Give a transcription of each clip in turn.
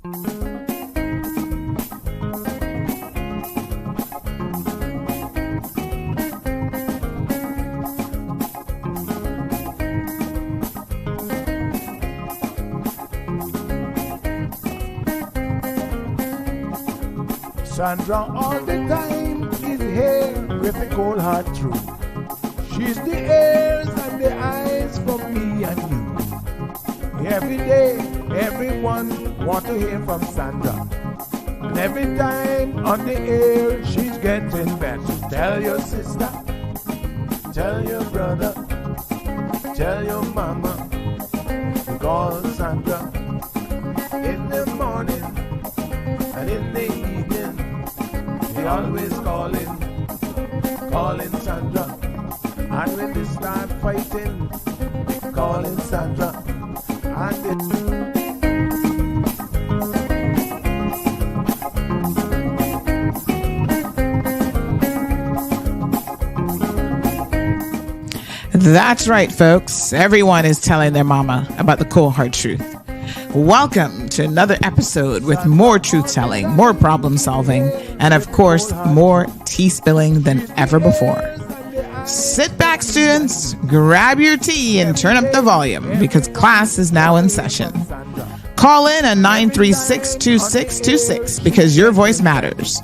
Sandra all the time is here with a cold heart true. She's the ears and the eyes for me and you. Every day, everyone want to hear from Sandra. And every time on the air, she's getting better. Tell your sister, tell your brother, tell your mama, call Sandra in the morning and in the evening. They always calling Sandra. And when they start fighting, they calling Sandra. And That's right, folks. Everyone is telling their mama about the cold hard truth. Welcome to another episode with more truth telling, more problem solving, and of course, more tea spilling than ever before. Sit back, students, grab your tea and turn up the volume because class is now in session. Call in at 936-2626 because your voice matters.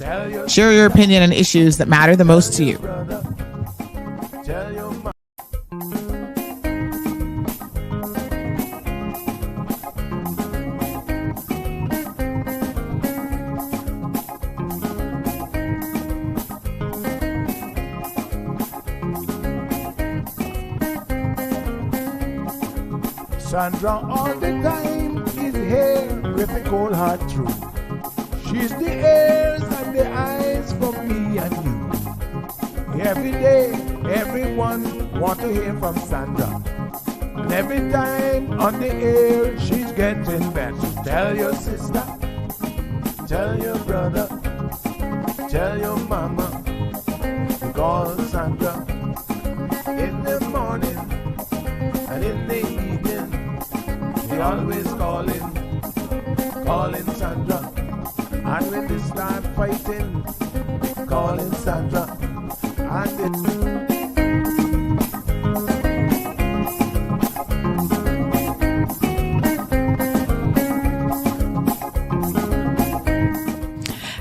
Share your opinion on issues that matter the most to you. Sandra all the time is here with a cold heart true. She's the ears and the eyes for me and you. Every day, everyone want to hear from Sandra. And every time on the air, she's getting better. Tell your sister, tell your brother, tell your mama, call Sandra in the morning and in the evening. They always calling Sandra. And when they start fighting, they calling Sandra.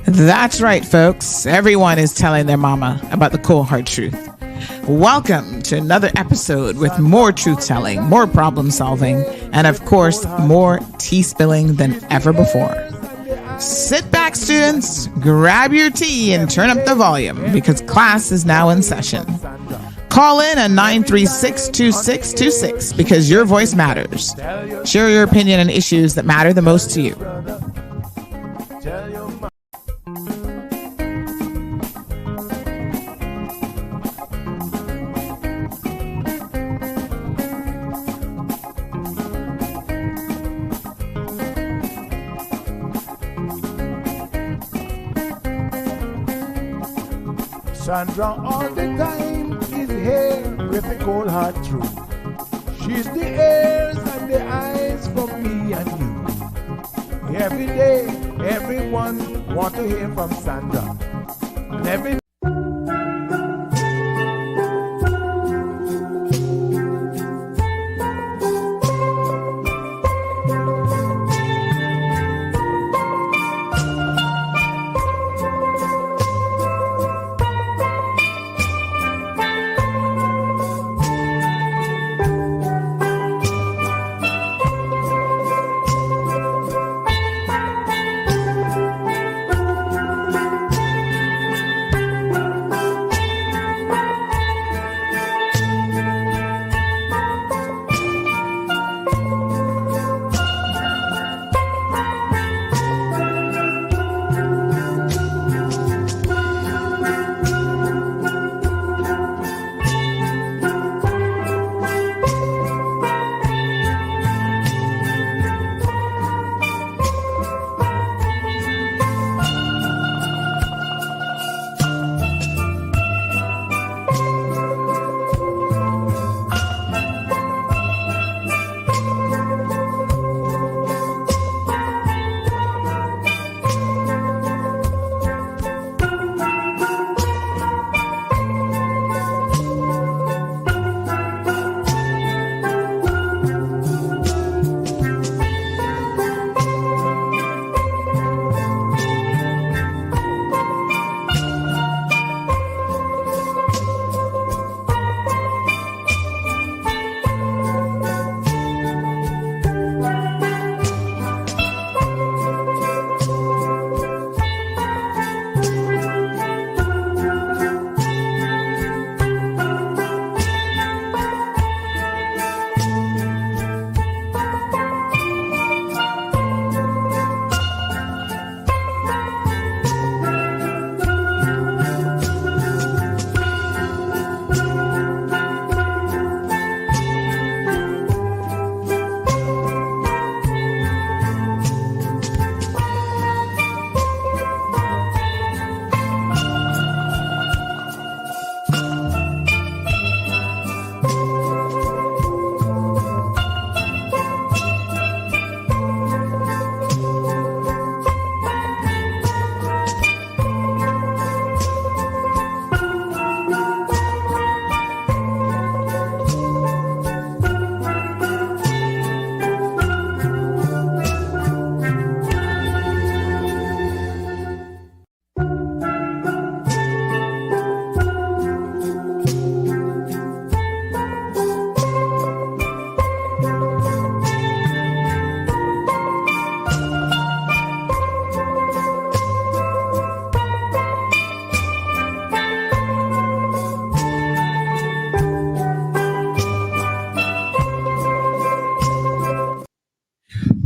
That's right, folks. Everyone is telling their mama about the cold hard truth. Welcome to another episode with more truth telling, more problem solving, and of course, more tea spilling than ever before. Sit back, students, grab your tea and turn up the volume because class is now in session. Call in at 936-2626 because your voice matters. Share your opinion on issues that matter the most to you. Sandra all the time is here with a cold heart true. She's the ears and the eyes for me and you. Every day, everyone want to hear from Sandra. And every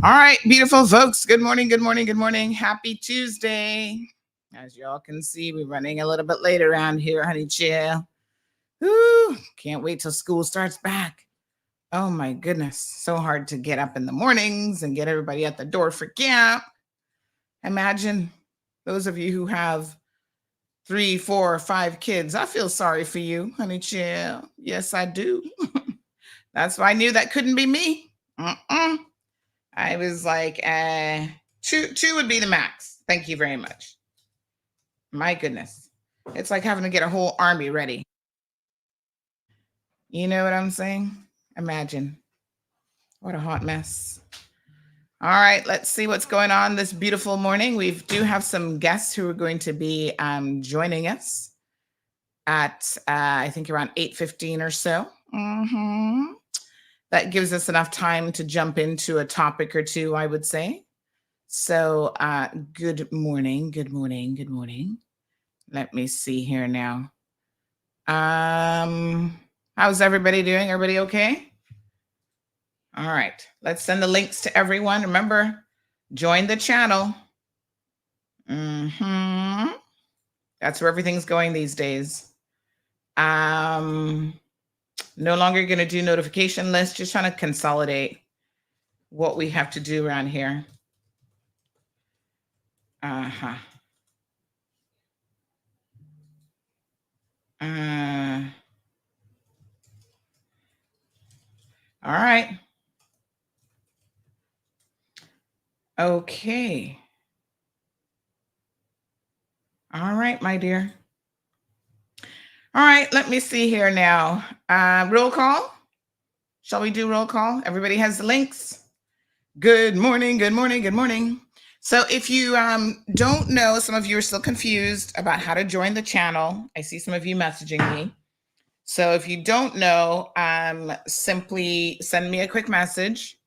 All right, beautiful folks. Good morning, good morning, good morning. Happy Tuesday. As y'all can see, we're running a little bit late around here, honey chill. Woo, can't wait till school starts back. Oh my goodness, so hard to get up in the mornings and get everybody at the door for camp. Imagine those of you who have 3, 4, 5 kids. I feel sorry for you, honey chill. Yes, I do. That's why I knew that couldn't be me. I was like, two would be the max. Thank you very much. My goodness. It's like having to get a whole army ready. You know what I'm saying? Imagine. What a hot mess. All right, let's see what's going on this beautiful morning. We do have some guests who are going to be joining us at, I think, around 8:15 or so. That gives us enough time to jump into a topic or two, I would say. So good morning, good morning, good morning. Let me see here now. How's everybody doing? Everybody okay? All right, let's send the links to everyone. Remember, join the channel. That's where everything's going these days. No longer going to do notification lists, just trying to consolidate what we have to do around here. All right. Okay. All right, my dear. All right, let me see here now. Roll call. Shall we do roll call? Everybody has the links. Good morning, good morning, good morning. So if you don't know, some of you are still confused about how to join the channel. I see some of you messaging me. So if you don't know, simply send me a quick message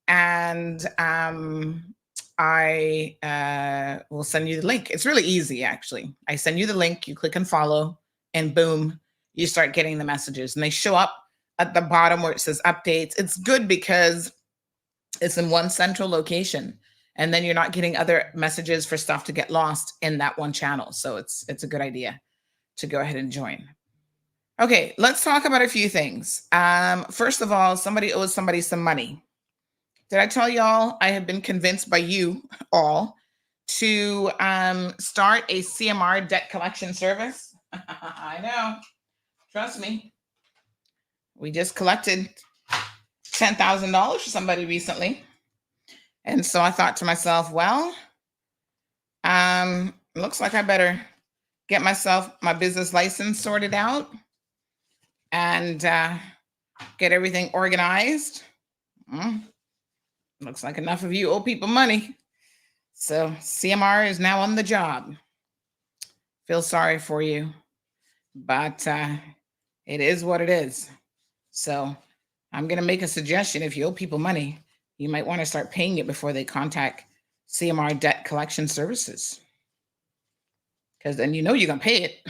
and I will send you the link. It's really easy, actually. I send you the link, you click and follow, and boom, you start getting the messages. And they show up at the bottom where it says updates. It's good because it's in one central location. And then you're not getting other messages for stuff to get lost in that one channel. So it's a good idea to go ahead and join. Okay, let's talk about a few things. First of all, somebody owes somebody some money. Did I tell y'all I have been convinced by you all to start a CMR debt collection service? I know. Trust me. We just collected $10,000 for somebody recently. And so I thought to myself, well, looks like I better get myself my business license sorted out and get everything organized. Looks like enough of you owe people money. So CMR is now on the job. Feel sorry for you, but it is what it is. So I'm going to make a suggestion. If you owe people money, you might want to start paying it before they contact CMR Debt Collection Services. Because then you know you're going to pay it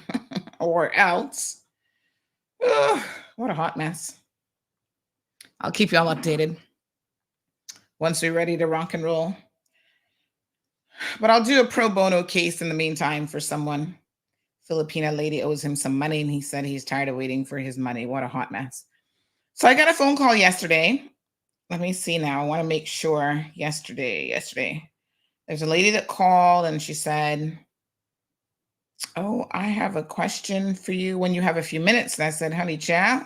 or else. Ugh, what a hot mess. I'll keep you all updated once we're ready to rock and roll. But I'll do a pro bono case in the meantime for someone. Filipina lady owes him some money and he said he's tired of waiting for his money. What a hot mess. So I got a phone call yesterday. Let me see now. I want to make sure. Yesterday. There's a lady that called and she said, oh, I have a question for you when you have a few minutes. And I said, honey, child,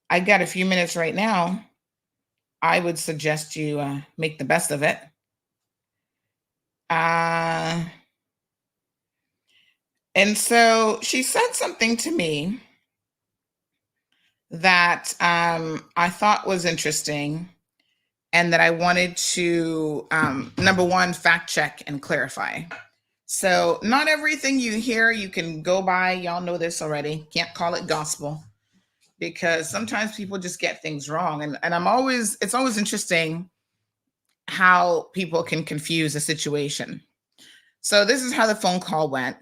I got a few minutes right now. I would suggest you make the best of it. And so she said something to me that I thought was interesting and that I wanted to, number one, fact check and clarify. So not everything you hear you can go by. Y'all know this already. Can't call it gospel because sometimes people just get things wrong. And it's always interesting how people can confuse a situation. So this is how the phone call went.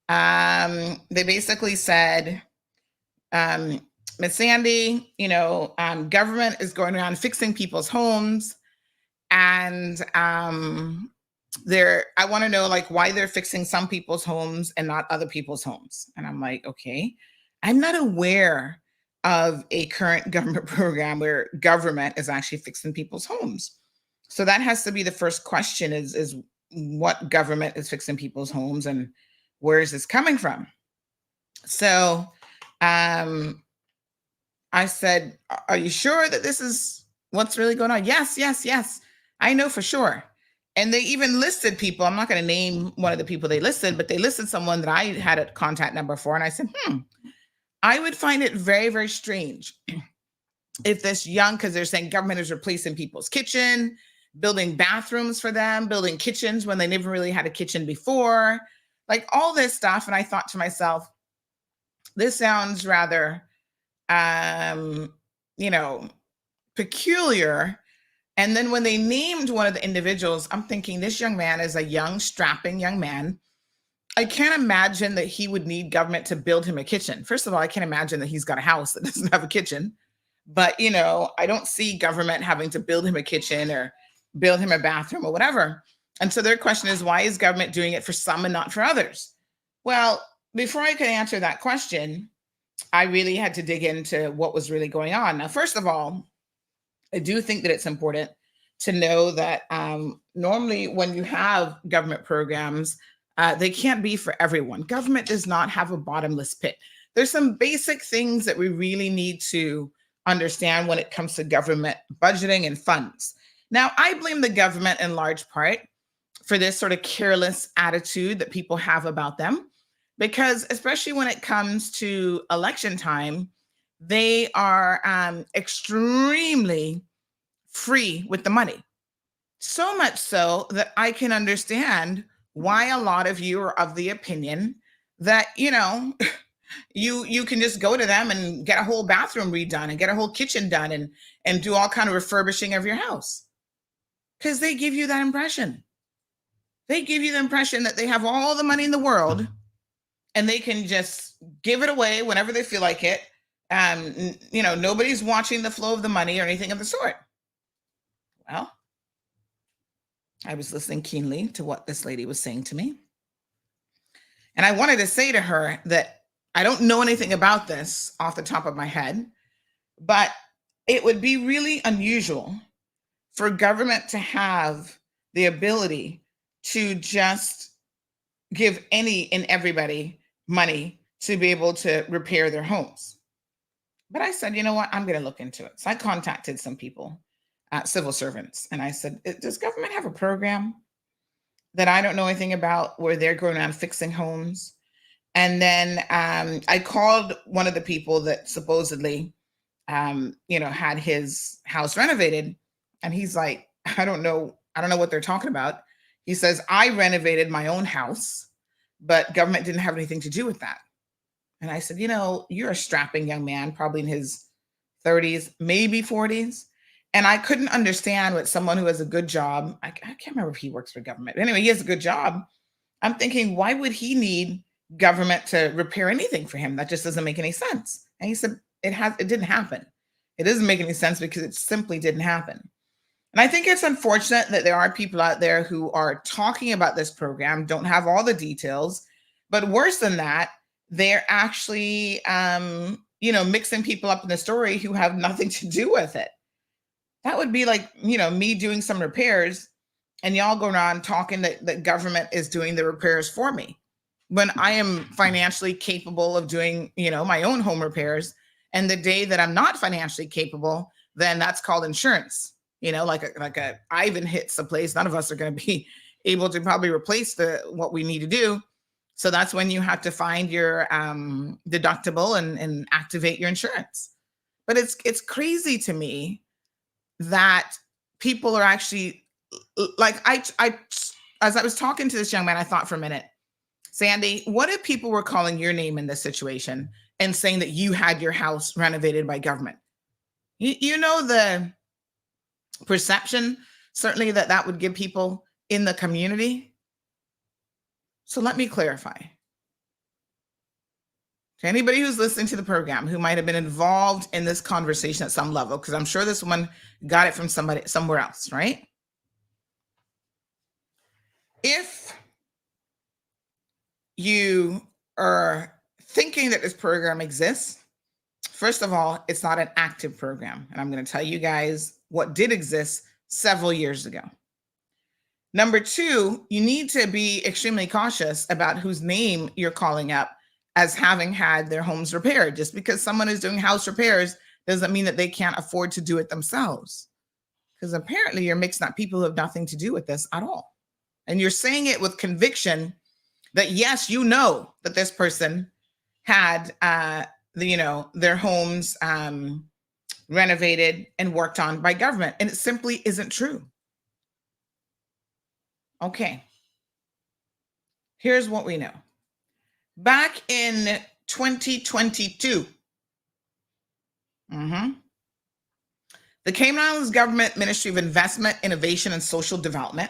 They basically said, Miss Sandy, government is going around fixing people's homes And I want to know like why they're fixing some people's homes and not other people's homes. And I'm like, okay, I'm not aware of a current government program where government is actually fixing people's homes. So that has to be the first question is what government is fixing people's homes and where is this coming from? So um I said, are you sure that this is what's really going on? Yes, yes, yes. I know for sure. And they even listed people. I'm not going to name one of the people they listed, but they listed someone that I had a contact number for. And I said, I would find it very, very strange if this young, because they're saying government is replacing people's kitchen, building bathrooms for them, building kitchens when they never really had a kitchen before, like all this stuff. And I thought to myself, this sounds rather peculiar. And then when they named one of the individuals, I'm thinking this young man is a young, strapping young man. I can't imagine that he would need government to build him a kitchen. First of all, I can't imagine that he's got a house that doesn't have a kitchen. But, I don't see government having to build him a kitchen or build him a bathroom or whatever. And so their question is, why is government doing it for some and not for others? Well, before I could answer that question, I really had to dig into what was really going on. Now, first of all, I do think that it's important to know that normally when you have government programs, they can't be for everyone. Government does not have a bottomless pit. There's some basic things that we really need to understand when it comes to government budgeting and funds. Now, I blame the government in large part for this sort of careless attitude that people have about them, because especially when it comes to election time, they are extremely free with the money. So much so that I can understand why a lot of you are of the opinion that, you can just go to them and get a whole bathroom redone and get a whole kitchen done and do all kind of refurbishing of your house. Because they give you that impression. They give you the impression that they have all the money in the world and they can just give it away whenever they feel like it. Nobody's watching the flow of the money or anything of the sort. Well, I was listening keenly to what this lady was saying to me. And I wanted to say to her that I don't know anything about this off the top of my head, but it would be really unusual for government to have the ability to just give any and everybody money to be able to repair their homes. But I said, you know what? I'm going to look into it. So I contacted some people, civil servants, and I said, does government have a program that I don't know anything about where they're going around fixing homes? And then I called one of the people that supposedly, had his house renovated. And he's like, I don't know what they're talking about. He says, I renovated my own house, but government didn't have anything to do with that. And I said, you're a strapping young man, probably in his 30s, maybe 40s. And I couldn't understand what someone who has a good job, I can't remember if he works for government. But anyway, he has a good job. I'm thinking, why would he need government to repair anything for him? That just doesn't make any sense. And he said, it didn't happen. It doesn't make any sense because it simply didn't happen. And I think it's unfortunate that there are people out there who are talking about this program, don't have all the details, but worse than that, they're actually, mixing people up in the story who have nothing to do with it. That would be like, me doing some repairs and y'all go around talking that the government is doing the repairs for me when I am financially capable of doing, my own home repairs. And the day that I'm not financially capable, then that's called insurance. Like a Ivan hits a place, none of us are going to be able to probably replace what we need to do. So that's when you have to find your deductible and activate your insurance. But it's crazy to me that people are actually like, I as I was talking to this young man, I thought for a minute, Sandy, what if people were calling your name in this situation and saying that you had your house renovated by government? You know the perception, certainly that would give people in the community. So let me clarify. To anybody who's listening to the program who might have been involved in this conversation at some level, because I'm sure this woman got it from somebody somewhere else, right? If you are thinking that this program exists, first of all, it's not an active program. And I'm going to tell you guys what did exist several years ago. Number two, you need to be extremely cautious about whose name you're calling up as having had their homes repaired. Just because someone is doing house repairs doesn't mean that they can't afford to do it themselves. Because apparently you're mixing up people who have nothing to do with this at all. And you're saying it with conviction that, yes, you know that this person had their homes renovated and worked on by government. And it simply isn't true. Okay. Here's what we know. Back in 2022, the Cayman Islands Government Ministry of Investment, Innovation, and Social Development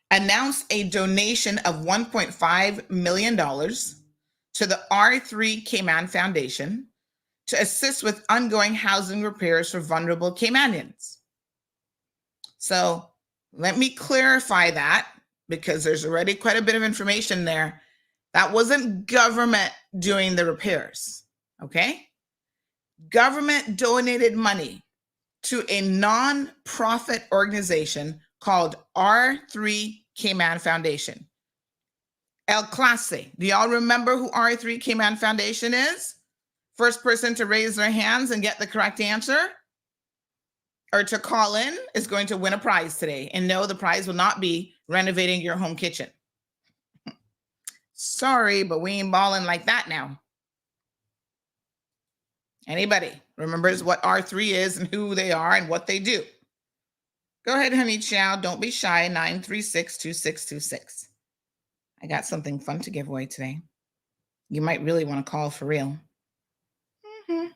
announced a donation of $1.5 million to the R3 Cayman Foundation to assist with ongoing housing repairs for vulnerable Caymanians. So let me clarify that, because there's already quite a bit of information there. That wasn't government doing the repairs, okay? Government donated money to a non-profit organization called R3 Cayman Foundation. El Clase. Do y'all remember who R3 Cayman Foundation is? First person to raise their hands and get the correct answer or to call in is going to win a prize today. And no, the prize will not be renovating your home kitchen. Sorry, but we ain't balling like that now. Anybody remembers what R3 is and who they are and what they do? Go ahead, honey child. Don't be shy. 936-2626. I got something fun to give away today. You might really want to call for real. All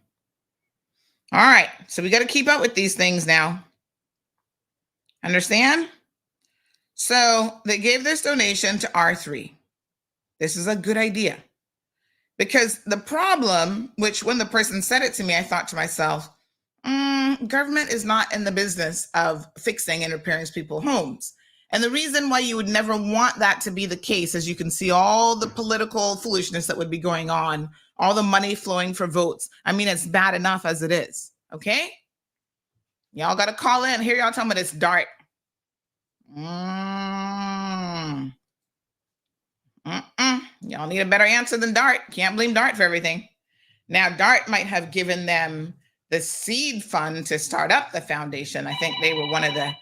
right. So we got to keep up with these things now. Understand? So they gave this donation to R3. This is a good idea. Because the problem, which when the person said it to me, I thought to myself, government is not in the business of fixing and repairing people's homes. And the reason why you would never want that to be the case, as you can see all the political foolishness that would be going on, all the money flowing for votes. I mean, it's bad enough as it is. Okay? Y'all got to call in. Here y'all tell me this DART. Y'all need a better answer than DART. Can't blame DART for everything. Now, DART might have given them the seed fund to start up the foundation. I think they were one of the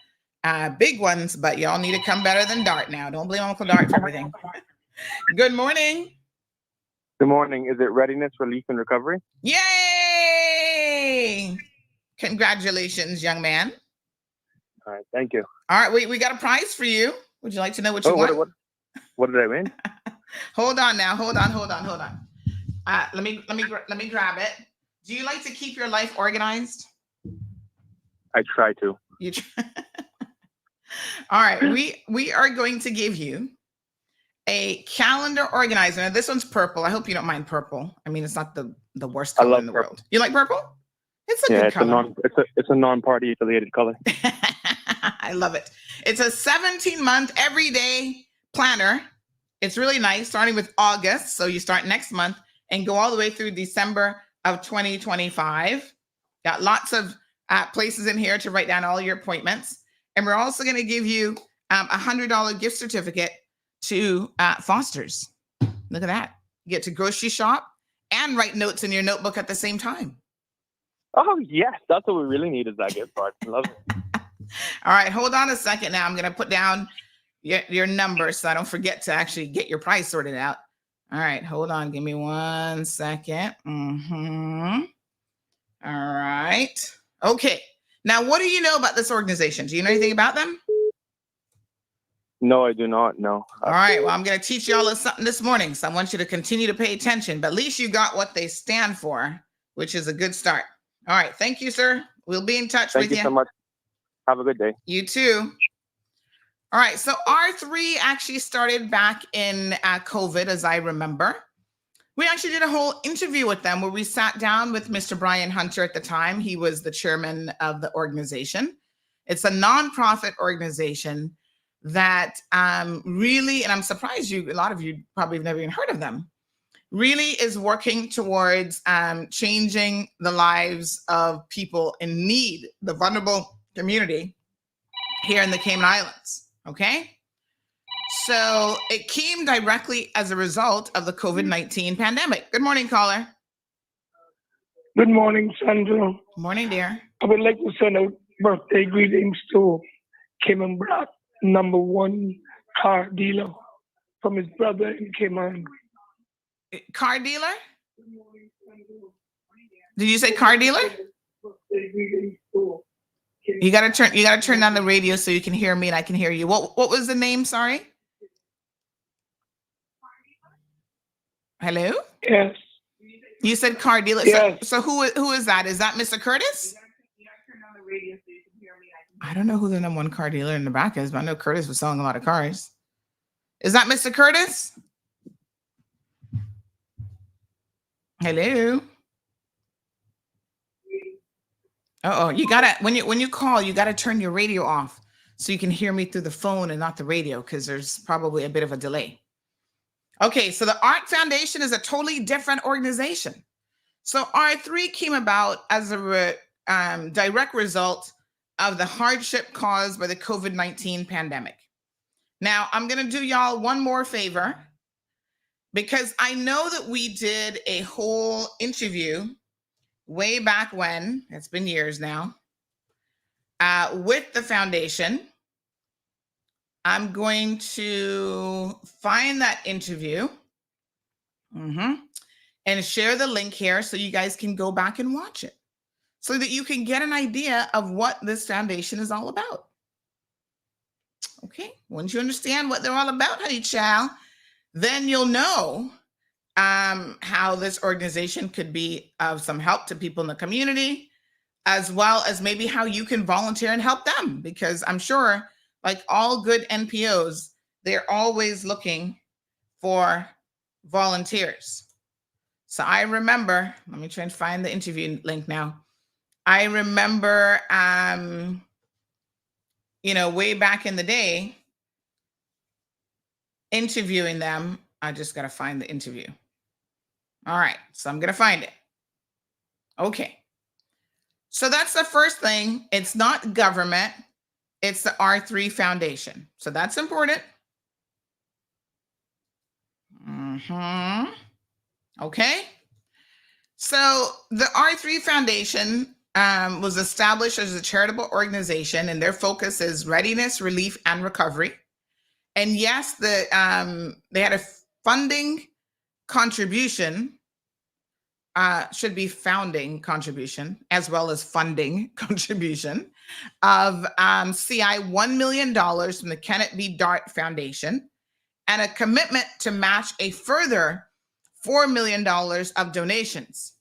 big ones, but y'all need to come better than DART now. Don't blame Uncle DART for everything. Good morning. Good morning. Is it Readiness, Relief, and Recovery? Yay! Congratulations, young man. All right. Thank you. All right. We got a prize for you. Would you like to know what you want? What did I win? Hold on now. Hold on. Let me grab it. Do you like to keep your life organized? I try to. You try. All right. We are going to give you a calendar organizer. Now, this one's purple. I hope you don't mind purple. I mean, it's not the worst color in the world. You like purple? It's a good color. It's a non-party affiliated color. I love it. It's a 17-month everyday planner. It's really nice, starting with August. So you start next month and go all the way through December of 2025. Got lots of places in here to write down all your appointments. And we're also going to give you a $100 gift certificate to Foster's. Look at that. You get to grocery shop and write notes in your notebook at the same time. Oh, yes. That's what we really need is that gift card. I love it. All right. Hold on a second now. I'm going to put down your number so I don't forget to actually get your price sorted out. All right. Hold on. Give me 1 second. All right. Okay. Now, what do you know about this organization? Do you know anything about them? No, I do not. No. All right. Well, I'm going to teach you all something this morning. So I want you to continue to pay attention. But at least you got what they stand for, which is a good start. All right. Thank you, sir. We'll be in touch with you. Thank you so much. Have a good day. You too. All right. So R3 actually started back in COVID, as I remember. We actually did a whole interview with them where we sat down with Mr. Brian Hunter at the time. He was the chairman of the organization. It's a nonprofit organization that really, and I'm surprised a lot of you probably have never even heard of them, really is working towards changing the lives of people in need, the vulnerable community here in the Cayman Islands. Okay. So it came directly as a result of the COVID-19 pandemic. Good morning, caller. Good morning, Sandra. Morning, dear. I would like to send out birthday greetings to Cayman Black, #1 car dealer, from his brother in Cayman. Car dealer? Did you say car dealer? You gotta turn on the radio so you can hear me and I can hear you. What was the name? Sorry. Hello? Yes. You said car dealer. Yes. So who is that? Is that Mr. Curtis? I don't know who the #1 car dealer in the back is, but I know Curtis was selling a lot of cars. Is that Mr. Curtis? Hello? You gotta when you call, you gotta turn your radio off so you can hear me through the phone and not the radio, because there's probably a bit of a delay. Okay, so the Art Foundation is a totally different organization. So R3 came about as a direct result of the hardship caused by the COVID-19 pandemic. Now, I'm going to do y'all one more favor, because I know that we did a whole interview way back when, it's been years now, with the foundation. I'm going to find that interview and share the link here so you guys can go back and watch it, so that you can get an idea of what this foundation is all about. Okay, once you understand what they're all about, honey child, then you'll know how this organization could be of some help to people in the community, as well as maybe how you can volunteer and help them, because I'm sure, like all good NPOs, they're always looking for volunteers. So I remember, let me try and find the interview link now. I remember, way back in the day, interviewing them. I just got to find the interview. All right, so I'm going to find it. Okay. So that's the first thing. It's not government. It's the R3 Foundation. So that's important. Okay. So the R3 Foundation was established as a charitable organization, and their focus is readiness, relief, and recovery. And yes, they had a funding contribution, should be founding contribution, as well as funding contribution of CI $1 million from the Kenneth B. Dart Foundation, and a commitment to match a further $4 million of donations.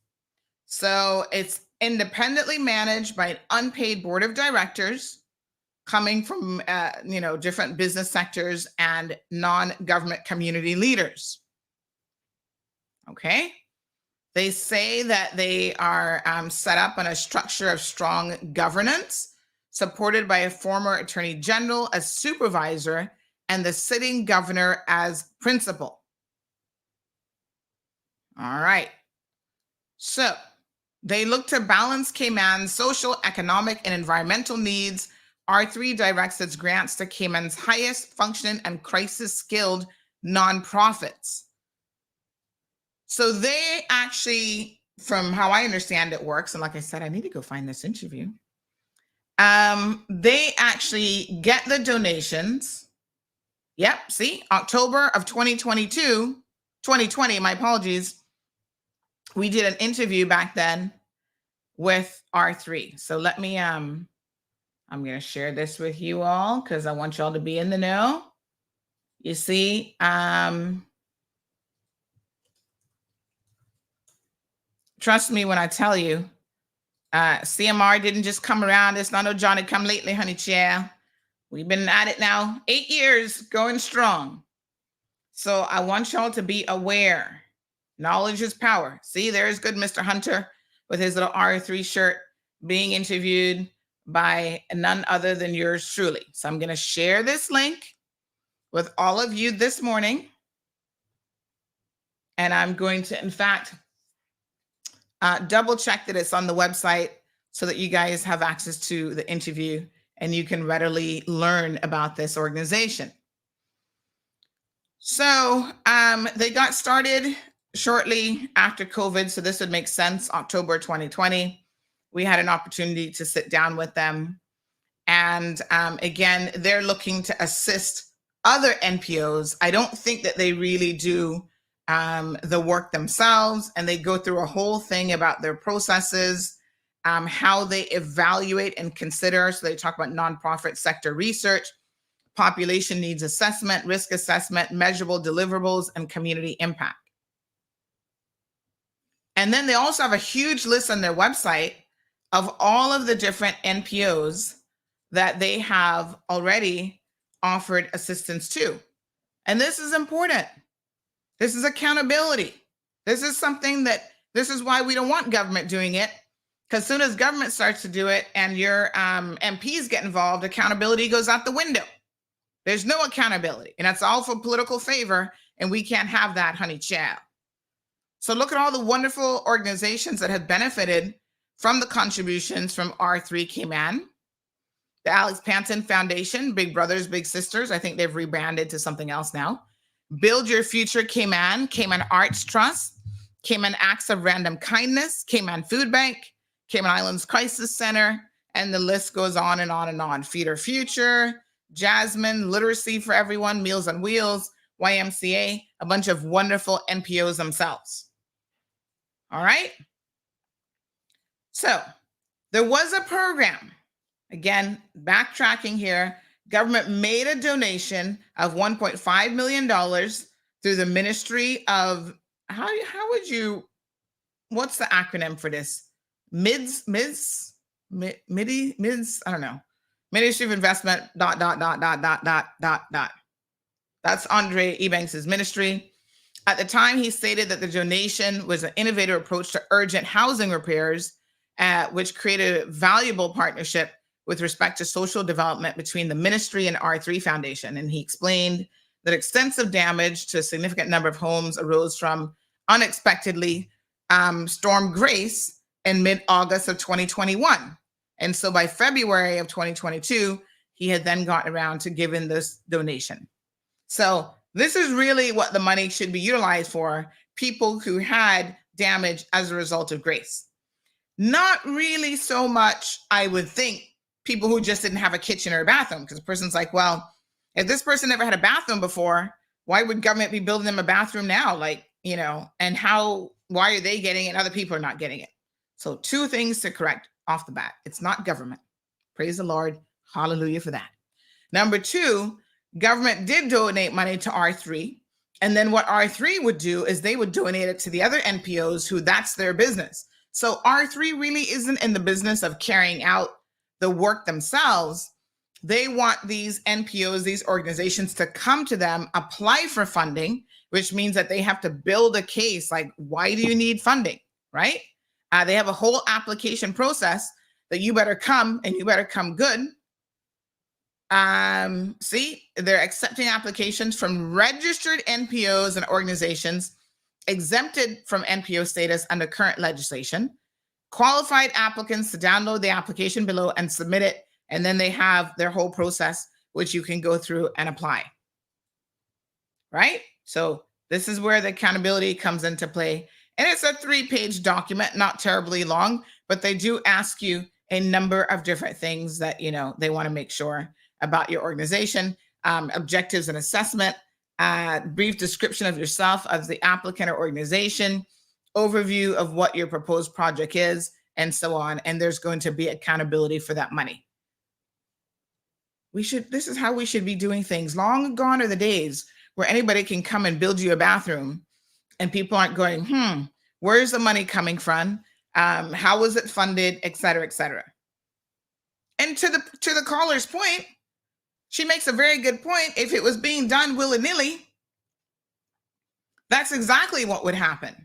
So it's independently managed by an unpaid board of directors coming from different business sectors and non-government community leaders. Okay. They say that they are set up on a structure of strong governance, supported by a former attorney general as supervisor and the sitting governor as principal. All right. So they look to balance Cayman's social, economic, and environmental needs. R3 directs its grants to Cayman's highest functioning and crisis-skilled nonprofits. So they actually, from how I understand it works, and like I said, I need to go find this interview. They actually get the donations. Yep, see, October of 2020, my apologies. We did an interview back then with R3. So let me, I'm going to share this with you all because I want y'all to be in the know. You see, trust me when I tell you, CMR didn't just come around. It's not no Johnny come lately, honey child. We've been at it now 8 years, going strong. So I want y'all to be aware. Knowledge is power. See, there's good Mr. Hunter with his little R3 shirt being interviewed by none other than yours truly. So I'm going to share this link with all of you this morning. And I'm going to, in fact, double check that it's on the website so that you guys have access to the interview and you can readily learn about this organization. So they got started shortly after COVID. So this would make sense. October 2020, we had an opportunity to sit down with them. And again, they're looking to assist other NPOs. I don't think that they really do the work themselves. And they go through a whole thing about their processes, how they evaluate and consider. So they talk about nonprofit sector research, population needs assessment, risk assessment, measurable deliverables, and community impact. And then they also have a huge list on their website of all of the different NPOs that they have already offered assistance to. And this is important. This is accountability. This is something that, this is why we don't want government doing it. Because as soon as government starts to do it and your MPs get involved, accountability goes out the window. There's no accountability. And that's all for political favor. And we can't have that, honey child. So look at all the wonderful organizations that have benefited from the contributions from R3 Cayman. The Alex Panton Foundation, Big Brothers, Big Sisters. I think they've rebranded to something else now. Build Your Future Cayman, Cayman Arts Trust, Cayman Acts of Random Kindness, Cayman Food Bank, Cayman Islands Crisis Center, and the list goes on and on and on. Feed Our Future, Jasmine, Literacy for Everyone, Meals on Wheels, YMCA, a bunch of wonderful NPOs themselves. All right. So there was a program. Again, backtracking here, government made a donation of $1.5 million through the Ministry of, how would you, what's the acronym for this? MIDS, I don't know. Ministry of Investment, ... That's Andre Ebanks's ministry. At the time, he stated that the donation was an innovative approach to urgent housing repairs, which created a valuable partnership with respect to social development between the ministry and R3 Foundation. And he explained that extensive damage to a significant number of homes arose from unexpectedly Storm Grace in mid-August of 2021. And so by February of 2022, he had then gotten around to giving this donation. So this is really what the money should be utilized for, people who had damage as a result of Grace. Not really so much, I would think, people who just didn't have a kitchen or a bathroom, because the person's like, well, if this person never had a bathroom before, why would government be building them a bathroom now? Like, you know, and why are they getting it and other people are not getting it? So two things to correct off the bat. It's not government. Praise the Lord. Hallelujah for that. Number two, government did donate money to R3. And then what R3 would do is they would donate it to the other NPOs who that's their business. So R3 really isn't in the business of carrying out the work themselves. They want these NPOs, these organizations to come to them, apply for funding, which means that they have to build a case like, why do you need funding, right? They have a whole application process that you better come and you better come good. See, they're accepting applications from registered NPOs and organizations exempted from NPO status under current legislation. Qualified applicants to download the application below and submit it. And then they have their whole process, which you can go through and apply. Right? So this is where the accountability comes into play. And it's a 3-page document, not terribly long, but they do ask you a number of different things that, you know, they want to make sure about your organization, objectives and assessment, brief description of yourself as the applicant or organization, overview of what your proposed project is, and so on. And there's going to be accountability for that money. This is how we should be doing things. Long gone are the days where anybody can come and build you a bathroom and people aren't going, where's the money coming from? How was it funded, et cetera, et cetera. And to the caller's point, she makes a very good point. If it was being done willy-nilly, that's exactly what would happen.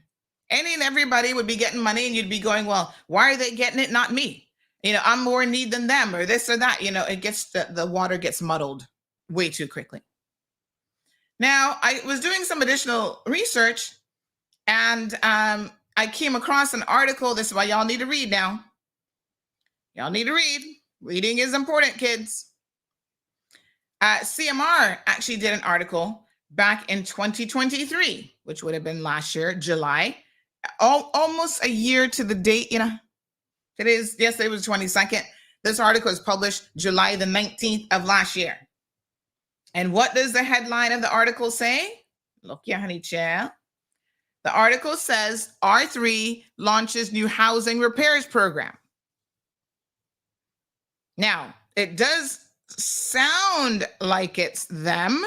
Any and everybody would be getting money and you'd be going, well, why are they getting it, not me? I'm more in need than them, or this or that. It gets the water gets muddled way too quickly. Now, I was doing some additional research, and I came across an article. This is why y'all need to read now. Y'all need to read. Reading is important, kids. CMR actually did an article back in 2023, which would have been last year, July, almost a year to the date. It is, yes, it was 22nd. This article was published July the 19th of last year. And what does the headline of the article say? Look, yeah, honey child. The article says R3 launches new housing repairs program. Now, it does sound like it's them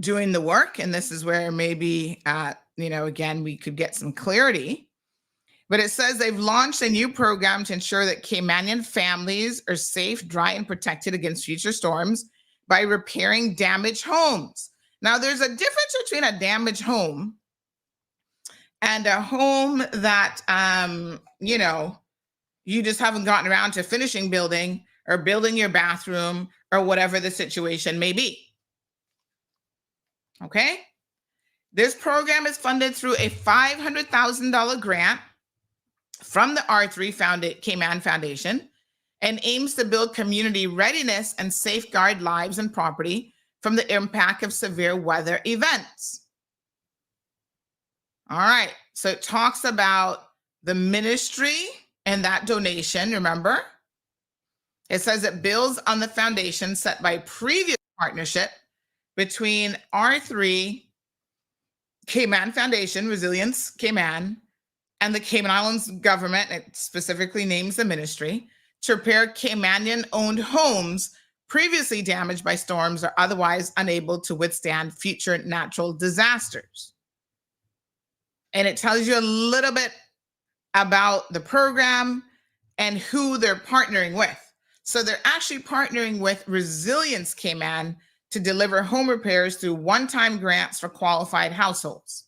doing the work. And this is where maybe, again, we could get some clarity. But it says they've launched a new program to ensure that Caymanian families are safe, dry, and protected against future storms by repairing damaged homes. Now, there's a difference between a damaged home and a home that, you just haven't gotten around to finishing building or building your bathroom or whatever the situation may be. Okay? This program is funded through a $500,000 grant from the R3 Cayman Foundation and aims to build community readiness and safeguard lives and property from the impact of severe weather events. All right, so it talks about the ministry and that donation, remember? It says it builds on the foundation set by previous partnership between R3 Cayman Foundation, Resilience Cayman, and the Cayman Islands government. It specifically names the ministry to repair Caymanian-owned homes previously damaged by storms or otherwise unable to withstand future natural disasters. And it tells you a little bit about the program and who they're partnering with. So they're actually partnering with Resilience Cayman to deliver home repairs through one-time grants for qualified households.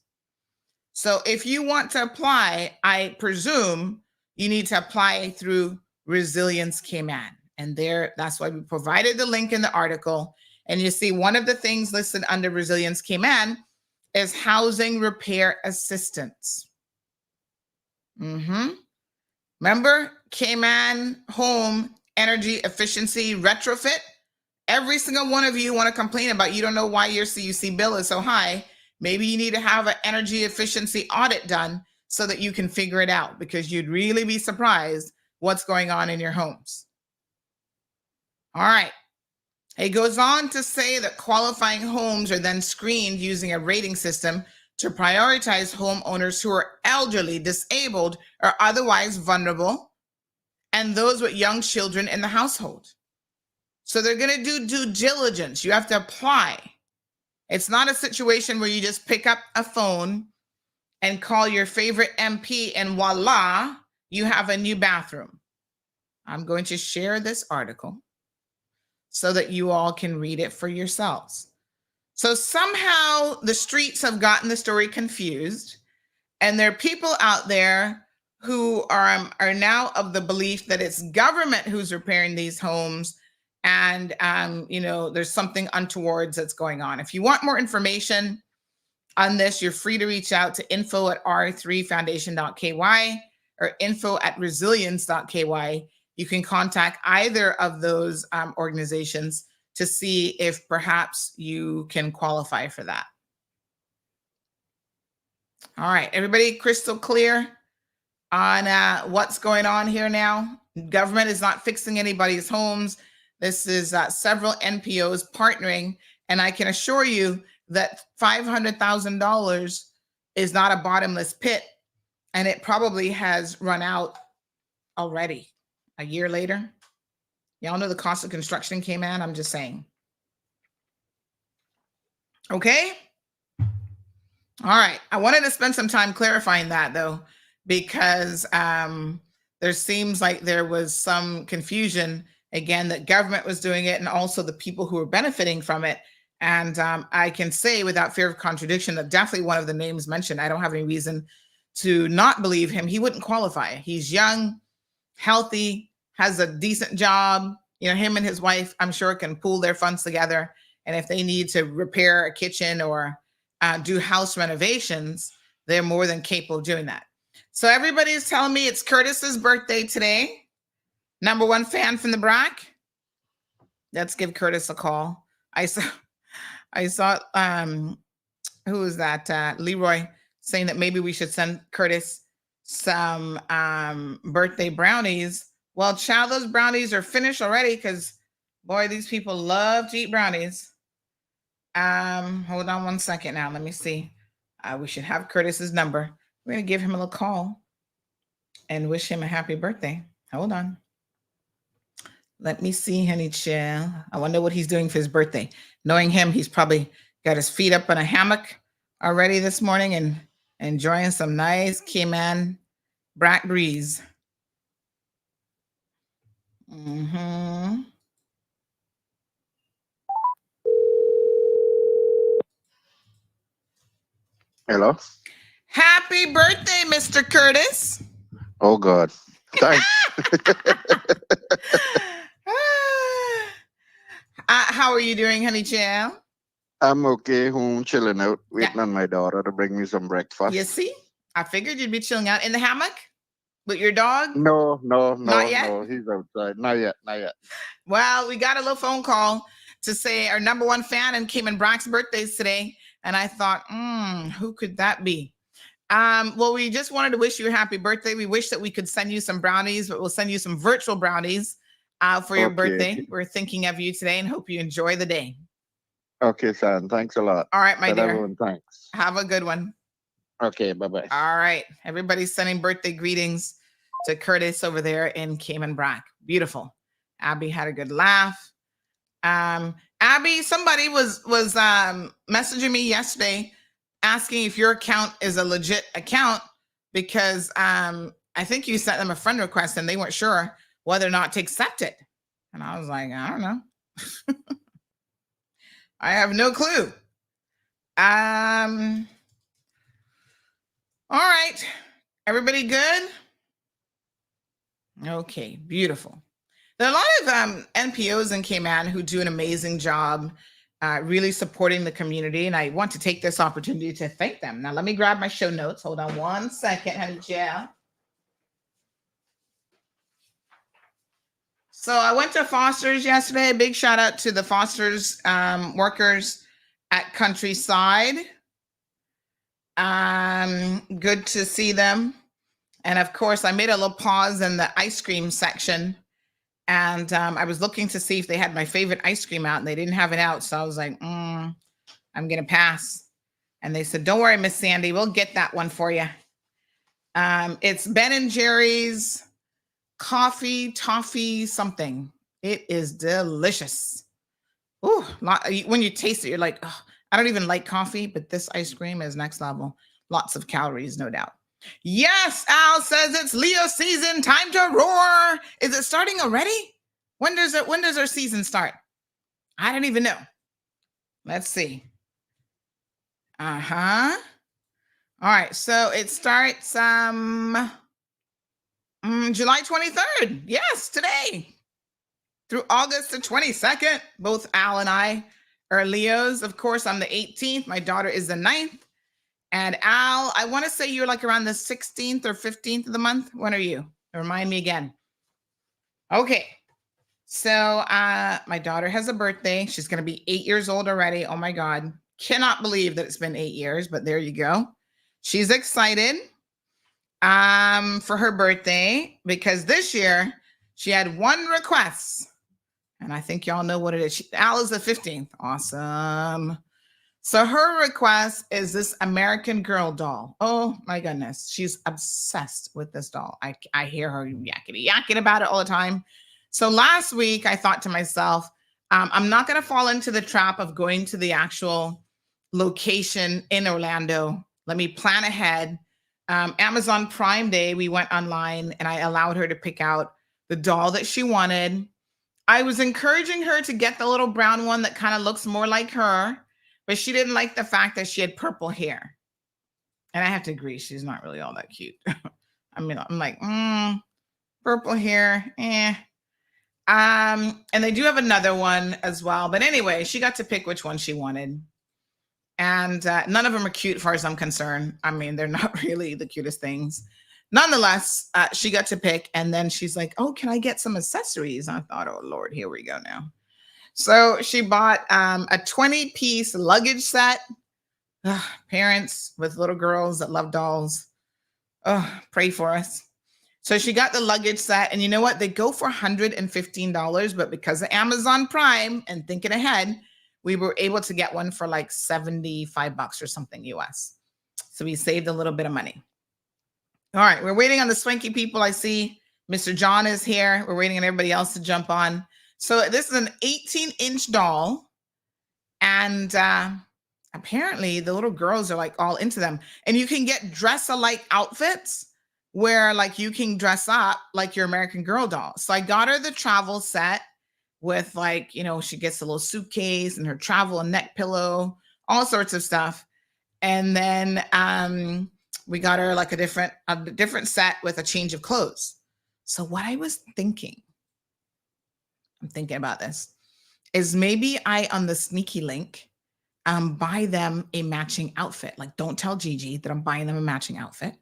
So if you want to apply, I presume you need to apply through Resilience Cayman. And that's why we provided the link in the article. And you see one of the things listed under Resilience Cayman is housing repair assistance. Remember Cayman home energy efficiency retrofit? Every single one of you want to complain about you don't know why your CUC bill is so high. Maybe you need to have an energy efficiency audit done so that you can figure it out, because you'd really be surprised what's going on in your homes. All right. It goes on to say that qualifying homes are then screened using a rating system to prioritize homeowners who are elderly, disabled, or otherwise vulnerable, and those with young children in the household. So they're going to do due diligence. You have to apply. It's not a situation where you just pick up a phone and call your favorite MP and voila, you have a new bathroom. I'm going to share this article so that you all can read it for yourselves. So somehow the streets have gotten the story confused, and there are people out there who are now of the belief that it's government who's repairing these homes, and there's something untoward that's going on. If you want more information on this, you're free to reach out to info@r3foundation.ky or info@resilience.ky. You can contact either of those organizations to see if perhaps you can qualify for that. All right, everybody crystal clear on what's going on here now? Government is not fixing anybody's homes. This is several NPOs partnering, and I can assure you that $500,000 is not a bottomless pit, and it probably has run out already. A year later. Y'all know the cost of construction in Cayman? I'm just saying. Okay? All right. I wanted to spend some time clarifying that, though, because there seems like there was some confusion, again, that government was doing it and also the people who were benefiting from it. And I can say without fear of contradiction that definitely one of the names mentioned, I don't have any reason to not believe him. He wouldn't qualify. He's young, healthy, has a decent job. You know, him and his wife, I'm sure, can pool their funds together. And if they need to repair a kitchen or do house renovations, they're more than capable of doing that. So everybody's telling me it's Curtis's birthday today. Number one fan from the BRAC. Let's give Curtis a call. I saw who was that? Leroy saying that maybe we should send Curtis some birthday brownies. Well, child, those brownies are finished already because, boy, these people love to eat brownies. Hold on one second now. Let me see. We should have Curtis's number. We're going to give him a little call and wish him a happy birthday. Hold on. Let me see, honey chill. I wonder what he's doing for his birthday. Knowing him, he's probably got his feet up in a hammock already this morning and enjoying some nice Cayman BRAC breeze. Mm-hmm. Hello. Happy birthday, Mr. Curtis. Oh God. Thanks. How are you doing, honey chill? I'm okay, home chilling out, waiting on my daughter to bring me some breakfast. You see? I figured you'd be chilling out in the hammock with your dog. No. Not yet? No, he's outside. Not yet. Well, we got a little phone call to say our number one fan and Cayman BRAC's birthday's today. And I thought, who could that be? Well, we just wanted to wish you a happy birthday. We wish that we could send you some brownies, but we'll send you some virtual brownies for your birthday. We're thinking of you today and hope you enjoy the day. Okay, son. Thanks a lot. All right, my dear. Everyone, thanks. Have a good one. Okay, bye-bye. All right. Everybody's sending birthday greetings to Curtis over there in Cayman BRAC. Beautiful. Abby had a good laugh. Abby, somebody was messaging me yesterday asking if your account is a legit account because I think you sent them a friend request and they weren't sure whether or not to accept it. And I was like, I don't know. I have no clue. All right. Everybody good? Okay, beautiful. There are a lot of NPOs in Cayman who do an amazing job really supporting the community, and I want to take this opportunity to thank them. Now, let me grab my show notes. Hold on one second, honey. Yeah. So I went to Foster's yesterday. Big shout out to the Foster's workers at Countryside. Good to see them. And of course, I made a little pause in the ice cream section. And I was looking to see if they had my favorite ice cream out, and they didn't have it out. So I was like, I'm going to pass. And they said, don't worry, Miss Sandy, we'll get that one for you. It's Ben & Jerry's coffee, toffee, something. It is delicious. Ooh, when you taste it, you're like, oh, I don't even like coffee, but this ice cream is next level. Lots of calories, no doubt. Yes, Al says it's Leo season. Time to roar. Is it starting already? When does our season start? I don't even know. Let's see. All right, so it starts July 23rd. Yes, today. Through August the 22nd. Both Al and I are Leos. Of course, I'm the 18th. My daughter is the 9th. And Al, I want to say you're like around the 16th or 15th of the month. When are you? Remind me again. Okay. So my daughter has a birthday. She's going to be 8 years old already. Oh my God. Cannot believe that it's been 8 years, but there you go. She's excited for her birthday because this year she had one request. And I think y'all know what it is. Al is the 15th. Awesome. So her request is this American Girl doll. Oh my goodness. She's obsessed with this doll. I hear her yakking about it all the time. So last week I thought to myself, I'm not going to fall into the trap of going to the actual location in Orlando. Let me plan ahead. Amazon Prime Day, we went online and I allowed her to pick out the doll that she wanted. I was encouraging her to get the little brown one that kind of looks more like her, but she didn't like the fact that she had purple hair. And I have to agree, she's not really all that cute. I mean, I'm like, purple hair, And they do have another one as well. But anyway, she got to pick which one she wanted. And none of them are cute as far as I'm concerned. I mean, they're not really the cutest things. Nonetheless, she got to pick. And then she's like, oh, can I get some accessories? I thought, oh, Lord, here we go now. So she bought a 20-piece luggage set. Ugh, parents with little girls that love dolls. Oh, pray for us. So she got the luggage set. And you know what? They go for $115. But because of Amazon Prime and thinking ahead, we were able to get one for like $75 or something US. So we saved a little bit of money. All right. We're waiting on the Swanky people. I see Mr. John is here. We're waiting on everybody else to jump on. So this is an 18-inch doll. And apparently the little girls are like all into them. And you can get dress-alike outfits where like you can dress up like your American Girl doll. So I got her the travel set with like, you know, she gets a little suitcase and her travel and neck pillow, all sorts of stuff. And then we got her like a different set with a change of clothes. So what I was thinking, I'm thinking about this, is maybe I, on the sneaky link, buy them a matching outfit. Like, don't tell Gigi that I'm buying them a matching outfit,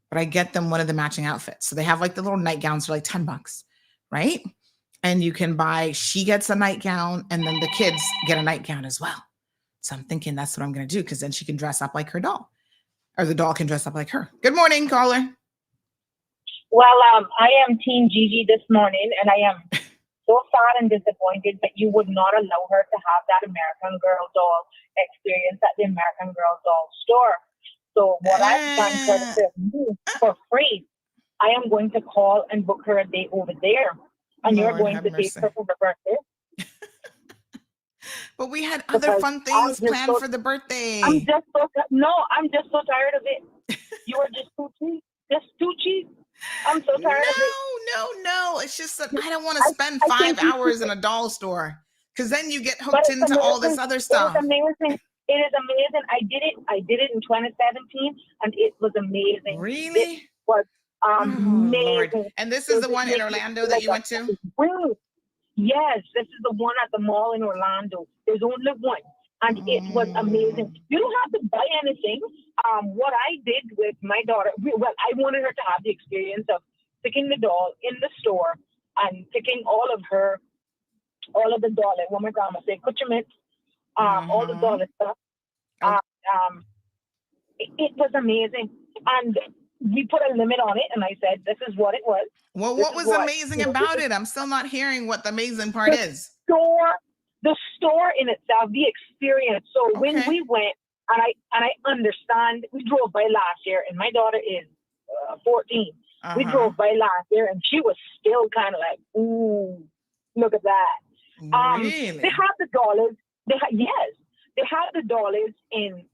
but I get them one of the matching outfits. So they have like the little nightgowns for like $10, right? And you can buy, she gets a nightgown and then the kids get a nightgown as well. So I'm thinking that's what I'm going to do, because then she can dress up like her doll, or the doll can dress up like her. Good morning, caller. Well, I am Team Gigi this morning, and I am so sad and disappointed that you would not allow her to have that American Girl doll experience at the American Girl doll store. So what I've done for free, I am going to call and book her a date over there. And Lord, you're going to take her for the birthday. But we had other fun things planned for the birthday. I'm just so tired of it. You are just too cheap. Just too cheap. I'm so tired of it. No. It's just that I don't want to spend 5 hours in a doll store, because then you get hooked into all this other stuff. It is amazing. It is amazing. I did it in 2017, and it was amazing. Really? It was amazing. Lord. And this is the one in Orlando that you went to? Yes, this is the one at the mall in Orlando. There's only one, and it was amazing. You don't have to buy anything. What I did with my daughter, well, I wanted her to have the experience of picking the doll in the store and picking all of the doll, like what my grandma said, accoutrements, all the doll stuff. It was amazing, and we put a limit on it, and I said, this is what it was. Well, what was amazing about it? I'm still not hearing what the amazing part is. The store in itself, the experience. So when we went, and I understand, we drove by last year, and my daughter is 14. We drove by last year, and she was still kind of like, ooh, look at that. Really? They have the dollars. They have the dollars in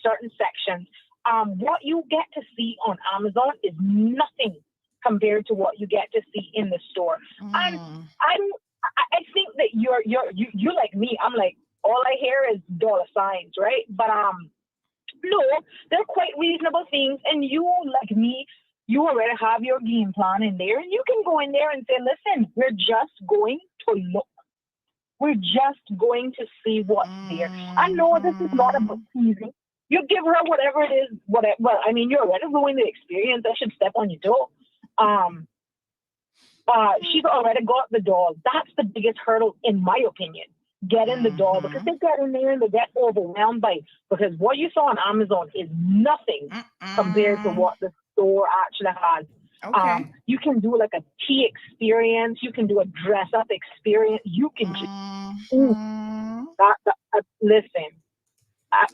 certain sections. What you get to see on Amazon is nothing compared to what you get to see in the store. And I think that you're like me. I'm like, all I hear is dollar signs, right? But no, they're quite reasonable things. And you, like me, you already have your game plan in there, and you can go in there and say, listen, we're just going to look. We're just going to see what's there. I know this is not about teasing. You give her whatever it is, whatever. Well, I mean, you're already ruining the experience. I should step on your toe. She's already got the doll. That's the biggest hurdle, in my opinion, getting the doll, because they get in there and they get overwhelmed by it. Because what you saw on Amazon is nothing compared to what the store actually has. Okay. You can do like a tea experience. You can do a dress up experience. You can listen.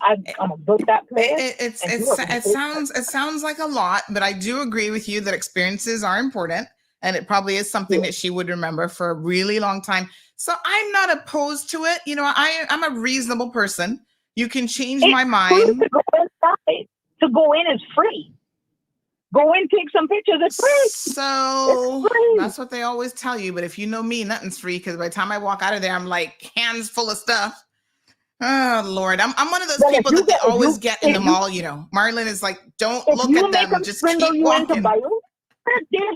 I'm gonna book that place. It sounds like a lot, but I do agree with you that experiences are important, and it probably is something that she would remember for a really long time. So I'm not opposed to it. You know, I'm a reasonable person. You can change my mind. To go in is free. Go in, take some pictures. It's free. So it's free. That's what they always tell you. But if you know me, nothing's free, because by the time I walk out of there, I'm like hands full of stuff. Oh Lord, I'm one of those people that they always get in the mall. You know, Marlon is like, don't look at them, just keep walking. I'm there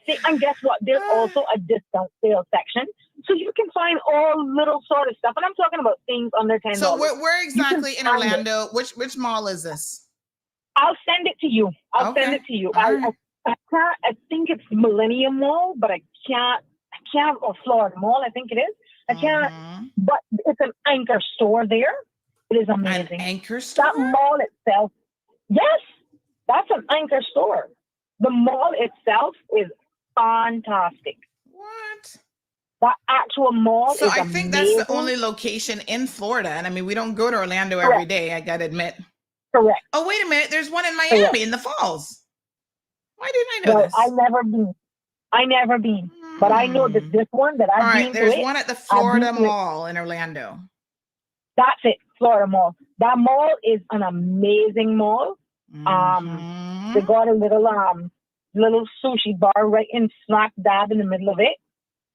seeing, and guess what? There's also a discount sales section, so you can find all little sort of stuff. And I'm talking about things under $10. So where exactly in Orlando? Which mall is this? I'll send it to you. I'll send it to you. I think it's Millennium Mall, but I can't, or Florida Mall, I think it is. I can't, but it's an anchor store there. It is amazing. An anchor store? That mall itself, yes, that's an anchor store. The mall itself is fantastic. What? That actual mall is amazing. So I think that's the only location in Florida. And I mean, we don't go to Orlando every day, I got to admit. Correct. Oh, wait a minute. There's one in Miami in the Falls. Why didn't I know this? I never been. But I know that this one that I've been to. There's one at the Florida Mall in Orlando. That's it, Florida Mall. That mall is an amazing mall. They got a little sushi bar right in smack dab in the middle of it.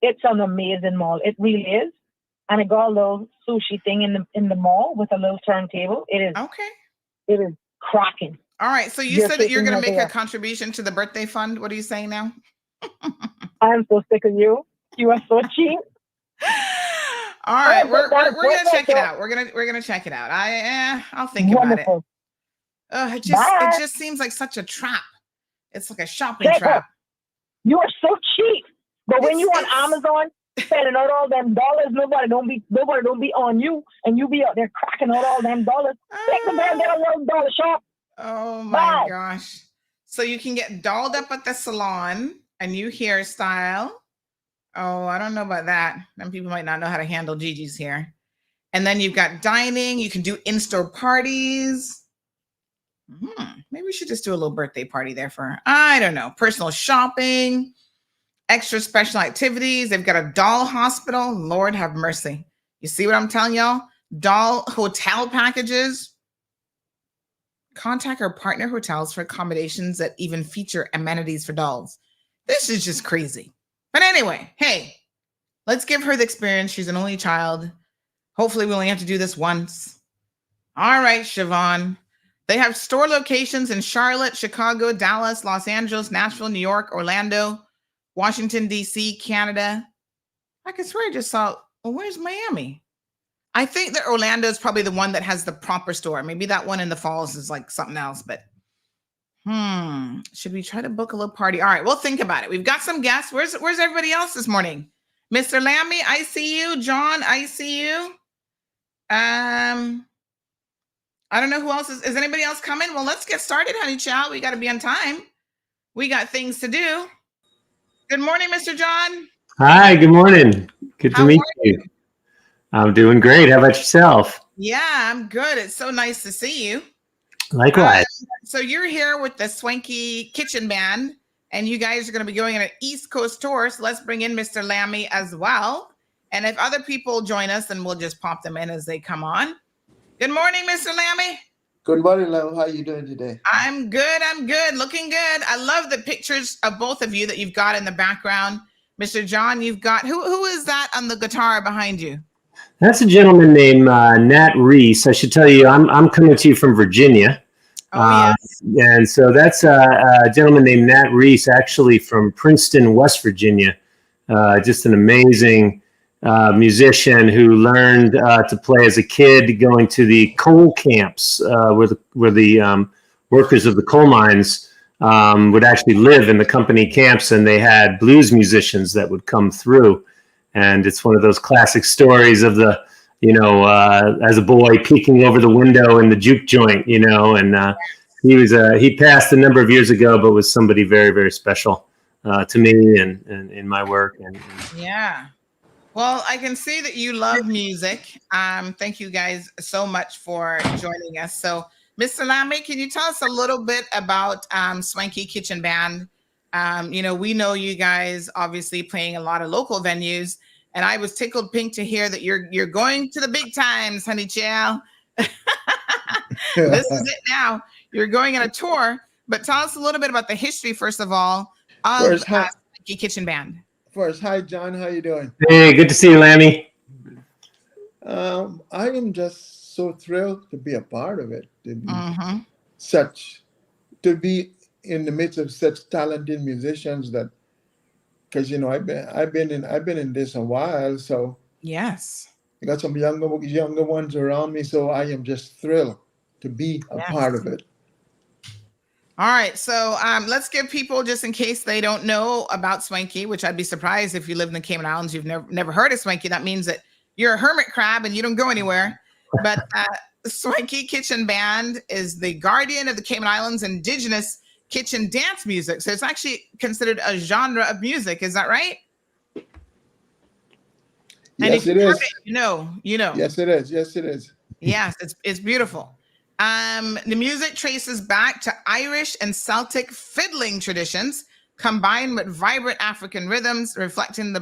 It's an amazing mall. It really is. And it got a little sushi thing in the mall with a little turntable. It is okay. It is cracking. All right. So you said that you're going to make a contribution to the birthday fund. What are you saying now? I'm so sick of you. You are so cheap. All right, we're gonna check it out. We're gonna check it out. I'll think about it. It just seems like such a trap. It's like a shopping trap. You are so cheap. But when you on Amazon spending out all them dollars, nobody don't be on you, and you be out there cracking out all them dollars. Take the damn $1 shop. Oh my gosh! So you can get dolled up at the salon. A new hairstyle. Oh, I don't know about that. Some people might not know how to handle Gigi's hair. And then you've got dining. You can do in-store parties. Maybe we should just do a little birthday party there for her. I don't know. Personal shopping, extra special activities. They've got a doll hospital. Lord have mercy. You see what I'm telling y'all? Doll hotel packages. Contact our partner hotels for accommodations that even feature amenities for dolls. This is just crazy. But anyway, hey, let's give her the experience. She's an only child. Hopefully we only have to do this once. All right, Siobhan. They have store locations in Charlotte, Chicago, Dallas, Los Angeles, Nashville, New York, Orlando, Washington, D.C., Canada. I could swear I just saw, where's Miami? I think that Orlando is probably the one that has the proper store. Maybe that one in the Falls is like something else, but should we try to book a little party? All right, we'll think about it. We've got some guests. Where's everybody else this morning? Mr. Lammy, I see you. John, I see you. I don't know who else is anybody else coming? Well, let's get started, honey child. We got to be on time. We got things to do. Good morning, Mr. John. Hi, good morning. Good to meet you. I'm doing great. How about yourself? Yeah, I'm good. It's so nice to see you. Likewise. So you're here with the Swanky Kitchen Band, and you guys are going to be going on an East Coast tour. So let's bring in Mr. Lammy as well. And if other people join us, then we'll just pop them in as they come on. Good morning, Mr. Lammy. Good morning, Lam. How are you doing today? I'm good. Looking good. I love the pictures of both of you that you've got in the background. Mr. John, you've got, who is that on the guitar behind you? That's a gentleman named Nat Reese. I should tell you, I'm coming to you from Virginia. Oh, yes. And so that's a gentleman named Nat Reese, actually from Princeton, West Virginia. Just an amazing musician who learned to play as a kid, going to the coal camps where the workers of the coal mines would actually live in the company camps, and they had blues musicians that would come through. And it's one of those classic stories of the, as a boy peeking over the window in the juke joint, and he passed a number of years ago, but was somebody very, very special to me and in my work. And yeah. Well, I can see that you love music. Thank you guys so much for joining us. So, Mr. Lammy, can you tell us a little bit about Swanky Kitchen Band? We know you guys obviously playing a lot of local venues, and I was tickled pink to hear that you're going to the big times, honey child. This is it now. You're going on a tour, but tell us a little bit about the history, first of all, of Swanky Kitchen Band. First, hi, John. How you doing? Hey, good to see you, Lammy. I am just so thrilled to be a part of it. To be in the midst of such talented musicians that, because I've been in this a while, so Yes. I got some younger ones around me, so I am just thrilled to be a part of it. All right, so let's give people, just in case they don't know about Swanky, which I'd be surprised if you live in the Cayman Islands, you've never heard of Swanky. That means that you're a hermit crab and you don't go anywhere. But Swanky Kitchen Band is the guardian of the Cayman Islands indigenous kitchen dance music. So it's actually considered a genre of music. Is that right? Yes, it is. You know. Yes, it is. Yes, it is. Yes, it's beautiful. The music traces back to Irish and Celtic fiddling traditions, combined with vibrant African rhythms, reflecting the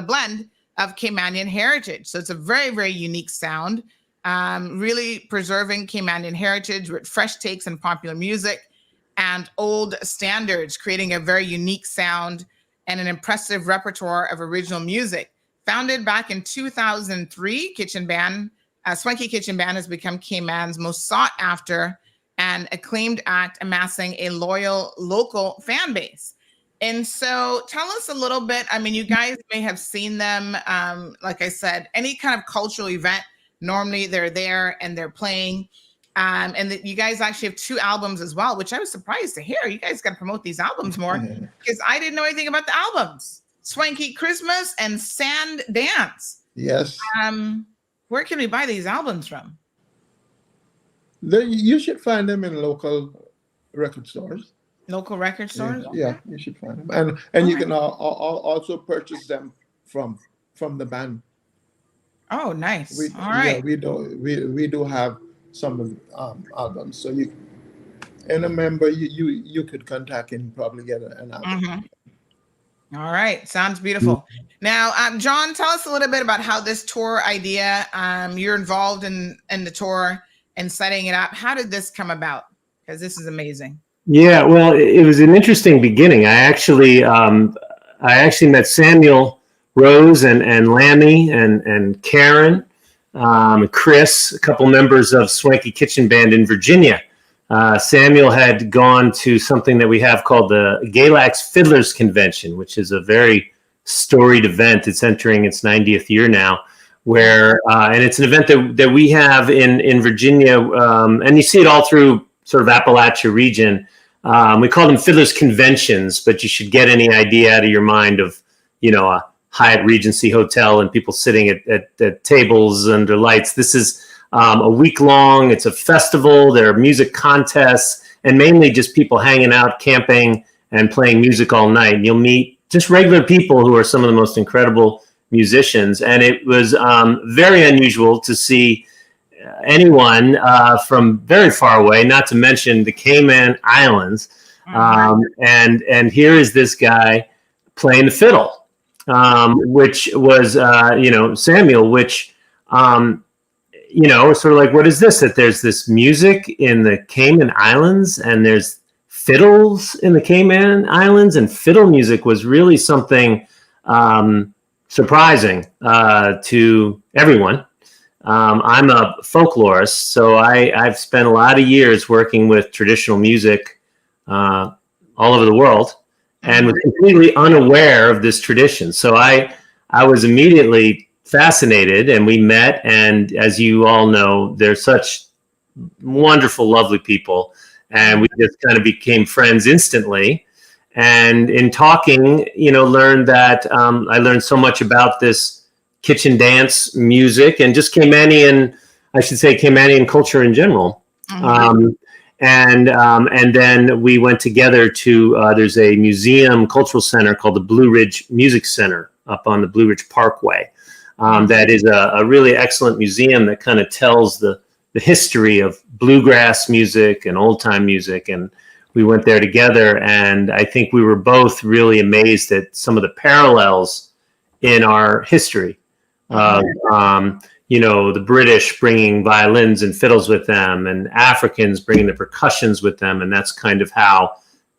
blend of Caymanian heritage. So it's a very, very unique sound, really preserving Caymanian heritage with fresh takes and popular music and old standards, creating a very unique sound and an impressive repertoire of original music. Founded back in 2003, Swanky Kitchen Band has become Cayman's most sought after and acclaimed act, amassing a loyal local fan base. And so tell us a little bit. I mean, you guys may have seen them. Like I said, any kind of cultural event, normally they're there and they're playing. And you guys actually have 2 albums as well, which I was surprised to hear. You guys got to promote these albums more because I didn't know anything about the albums. Swanky Christmas and Sand Dance. Yes. Where can we buy these albums from? You should find them in local record stores. Local record stores? Yeah, you should find them. And you can also purchase them from the band. Oh, nice. All right. Yeah, we do have some of the albums. So and a member you could contact and probably get an album. Mm-hmm. All right. Sounds beautiful. Now, John, tell us a little bit about how this tour idea, you're involved in the tour and setting it up. How did this come about? Because this is amazing. Yeah, well, it was an interesting beginning. I actually met Samuel, Rose, and Lammy, and Karen, Chris, a couple members of Swanky Kitchen Band in Virginia. Samuel had gone to something that we have called the Galax Fiddlers Convention, which is a very storied event. It's entering its 90th year now, where and it's an event that we have in Virginia, and you see it all through sort of Appalachia region. We call them Fiddlers Conventions, but you should get any idea out of your mind of, a Hyatt Regency hotel and people sitting at tables under lights. This is a week long. It's a festival. There are music contests and mainly just people hanging out, camping, and playing music all night. And you'll meet just regular people who are some of the most incredible musicians. And it was very unusual to see anyone from very far away, not to mention the Cayman Islands. And here is this guy playing the fiddle, which was, Samuel, which, sort of like, what is this? That there's this music in the Cayman Islands and there's fiddles in the Cayman Islands, and fiddle music was really something surprising to everyone. I'm a folklorist, so I've spent a lot of years working with traditional music all over the world and was completely unaware of this tradition. So I was immediately fascinated, and we met, and as you all know, they're such wonderful, lovely people, and we just kind of became friends instantly. And in talking, learned that I learned so much about this kitchen dance music and just Caymanian culture in general. And then we went together to there's a museum cultural center called the Blue Ridge Music Center up on the Blue Ridge Parkway. That is a really excellent museum that kind of tells the history of bluegrass music and old time music. And we went there together, and I think we were both really amazed at some of the parallels in our history. The British bringing violins and fiddles with them, and Africans bringing the percussions with them. And that's kind of how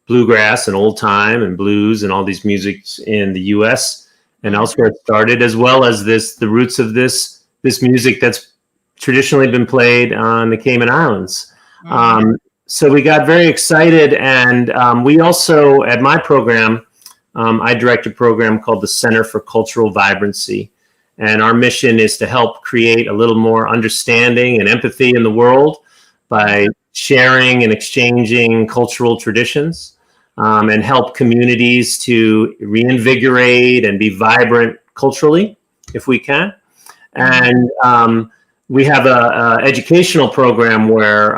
bluegrass and old time and blues and all these musics in the U.S. and elsewhere started, as well as the roots of this music that's traditionally been played on the Cayman Islands. so we got very excited, and we also, at my program, I direct a program called the Center for Cultural Vibrancy. And our mission is to help create a little more understanding and empathy in the world by sharing and exchanging cultural traditions, and help communities to reinvigorate and be vibrant culturally, if we can. And we have a educational program where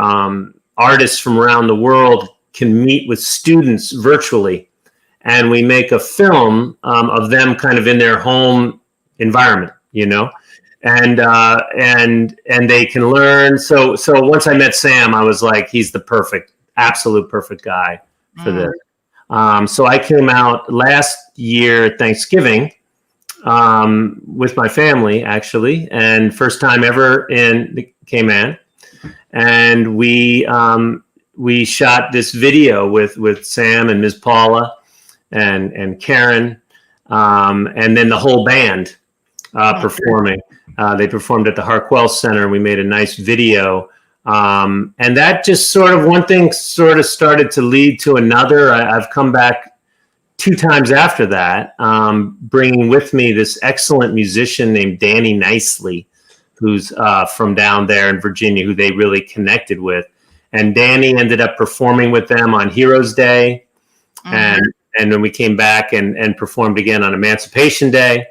artists from around the world can meet with students virtually, and we make a film of them kind of in their home environment, and they can learn. So once I met Sam, I was like, he's the absolute perfect guy for this. So I came out last year Thanksgiving with my family, actually, and first time ever in the Cayman. And we shot this video with Sam and Ms. Paula and Karen, and then the whole band performing. They performed at the Harquell Center. We made a nice video. And that just one thing started to lead to another. I've come back 2 times after that, bringing with me this excellent musician named Danny Nicely, who's from down there in Virginia, who they really connected with. And Danny ended up performing with them on Heroes Day. And then we came back and performed again on Emancipation Day.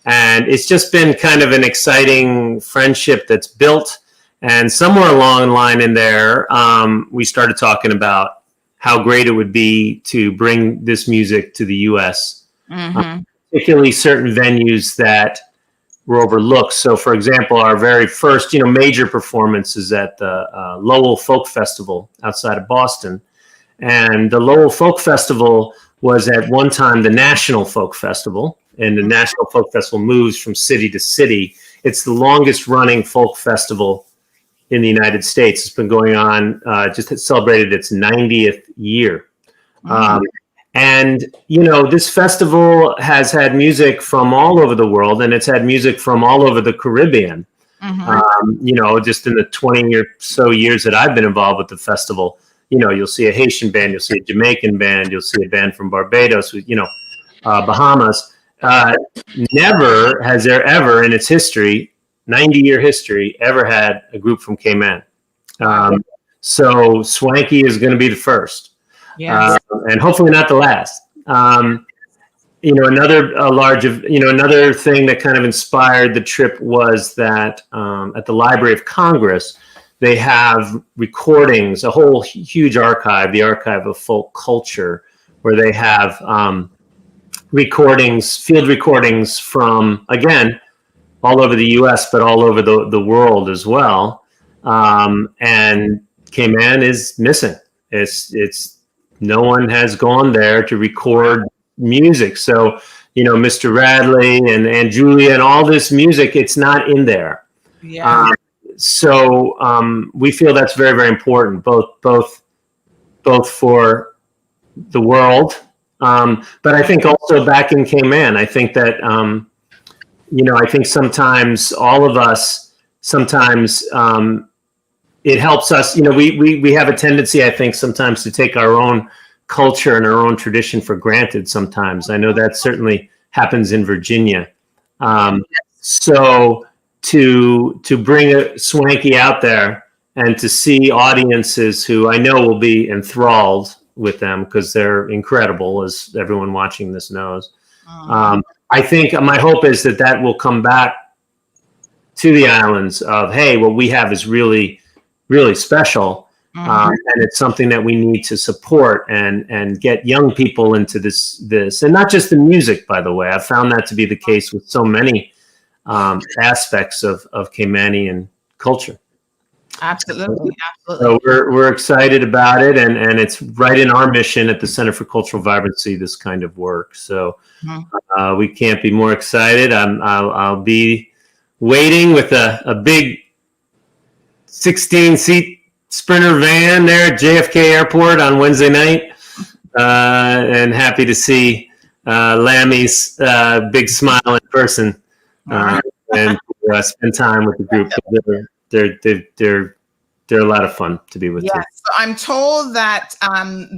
And it's just been kind of an exciting friendship that's built. And somewhere along the line in there, we started talking about how great it would be to bring this music to the U.S., particularly certain venues that were overlooked. So, for example, our very first, major performance is at the Lowell Folk Festival outside of Boston. And the Lowell Folk Festival was at one time the National Folk Festival. And the National Folk Festival moves from city to city. It's the longest running folk festival in the United States. It's been going on, just celebrated its 90th year. And, this festival has had music from all over the world, and it's had music from all over the Caribbean. Just in the 20 or so years that I've been involved with the festival, you'll see a Haitian band, you'll see a Jamaican band, you'll see a band from Barbados, Bahamas. Never has there ever in its history, 90-year history, ever had a group from Cayman. So Swanky is going to be the first, and hopefully not the last. Another thing that kind of inspired the trip was that at the Library of Congress, they have recordings, a whole huge archive, the Archive of Folk Culture, where they have field recordings from, again, all over the U.S., but all over the world as well. And Cayman is missing. It's no one has gone there to record music. So, Mr. Radley and Julia and all this music, it's not in there. So we feel that's very, very important, both for the world. But I think also back in Cayman, I think that, I think sometimes all of us, it helps us, we have a tendency, I think, sometimes to take our own culture and our own tradition for granted sometimes. I know that certainly happens in Virginia. So to bring a Swanky out there and to see audiences who I know will be enthralled with them because they're incredible, as everyone watching this knows. I think my hope is that will come back to the islands of, hey, what we have is really, really special. And it's something that we need to support and get young people into this, and not just the music, by the way. I've found that to be the case with so many aspects of Caymanian culture. Absolutely. So we're excited about it, and it's right in our mission at the Center for Cultural Vibrancy, this kind of work. So we can't be more excited. I'll be waiting with a big 16-seat Sprinter van there at JFK Airport on Wednesday night, and happy to see Lammy's big smile in person, and spend time with the group. They're they're a lot of fun to be with. Yes, too. so I'm told that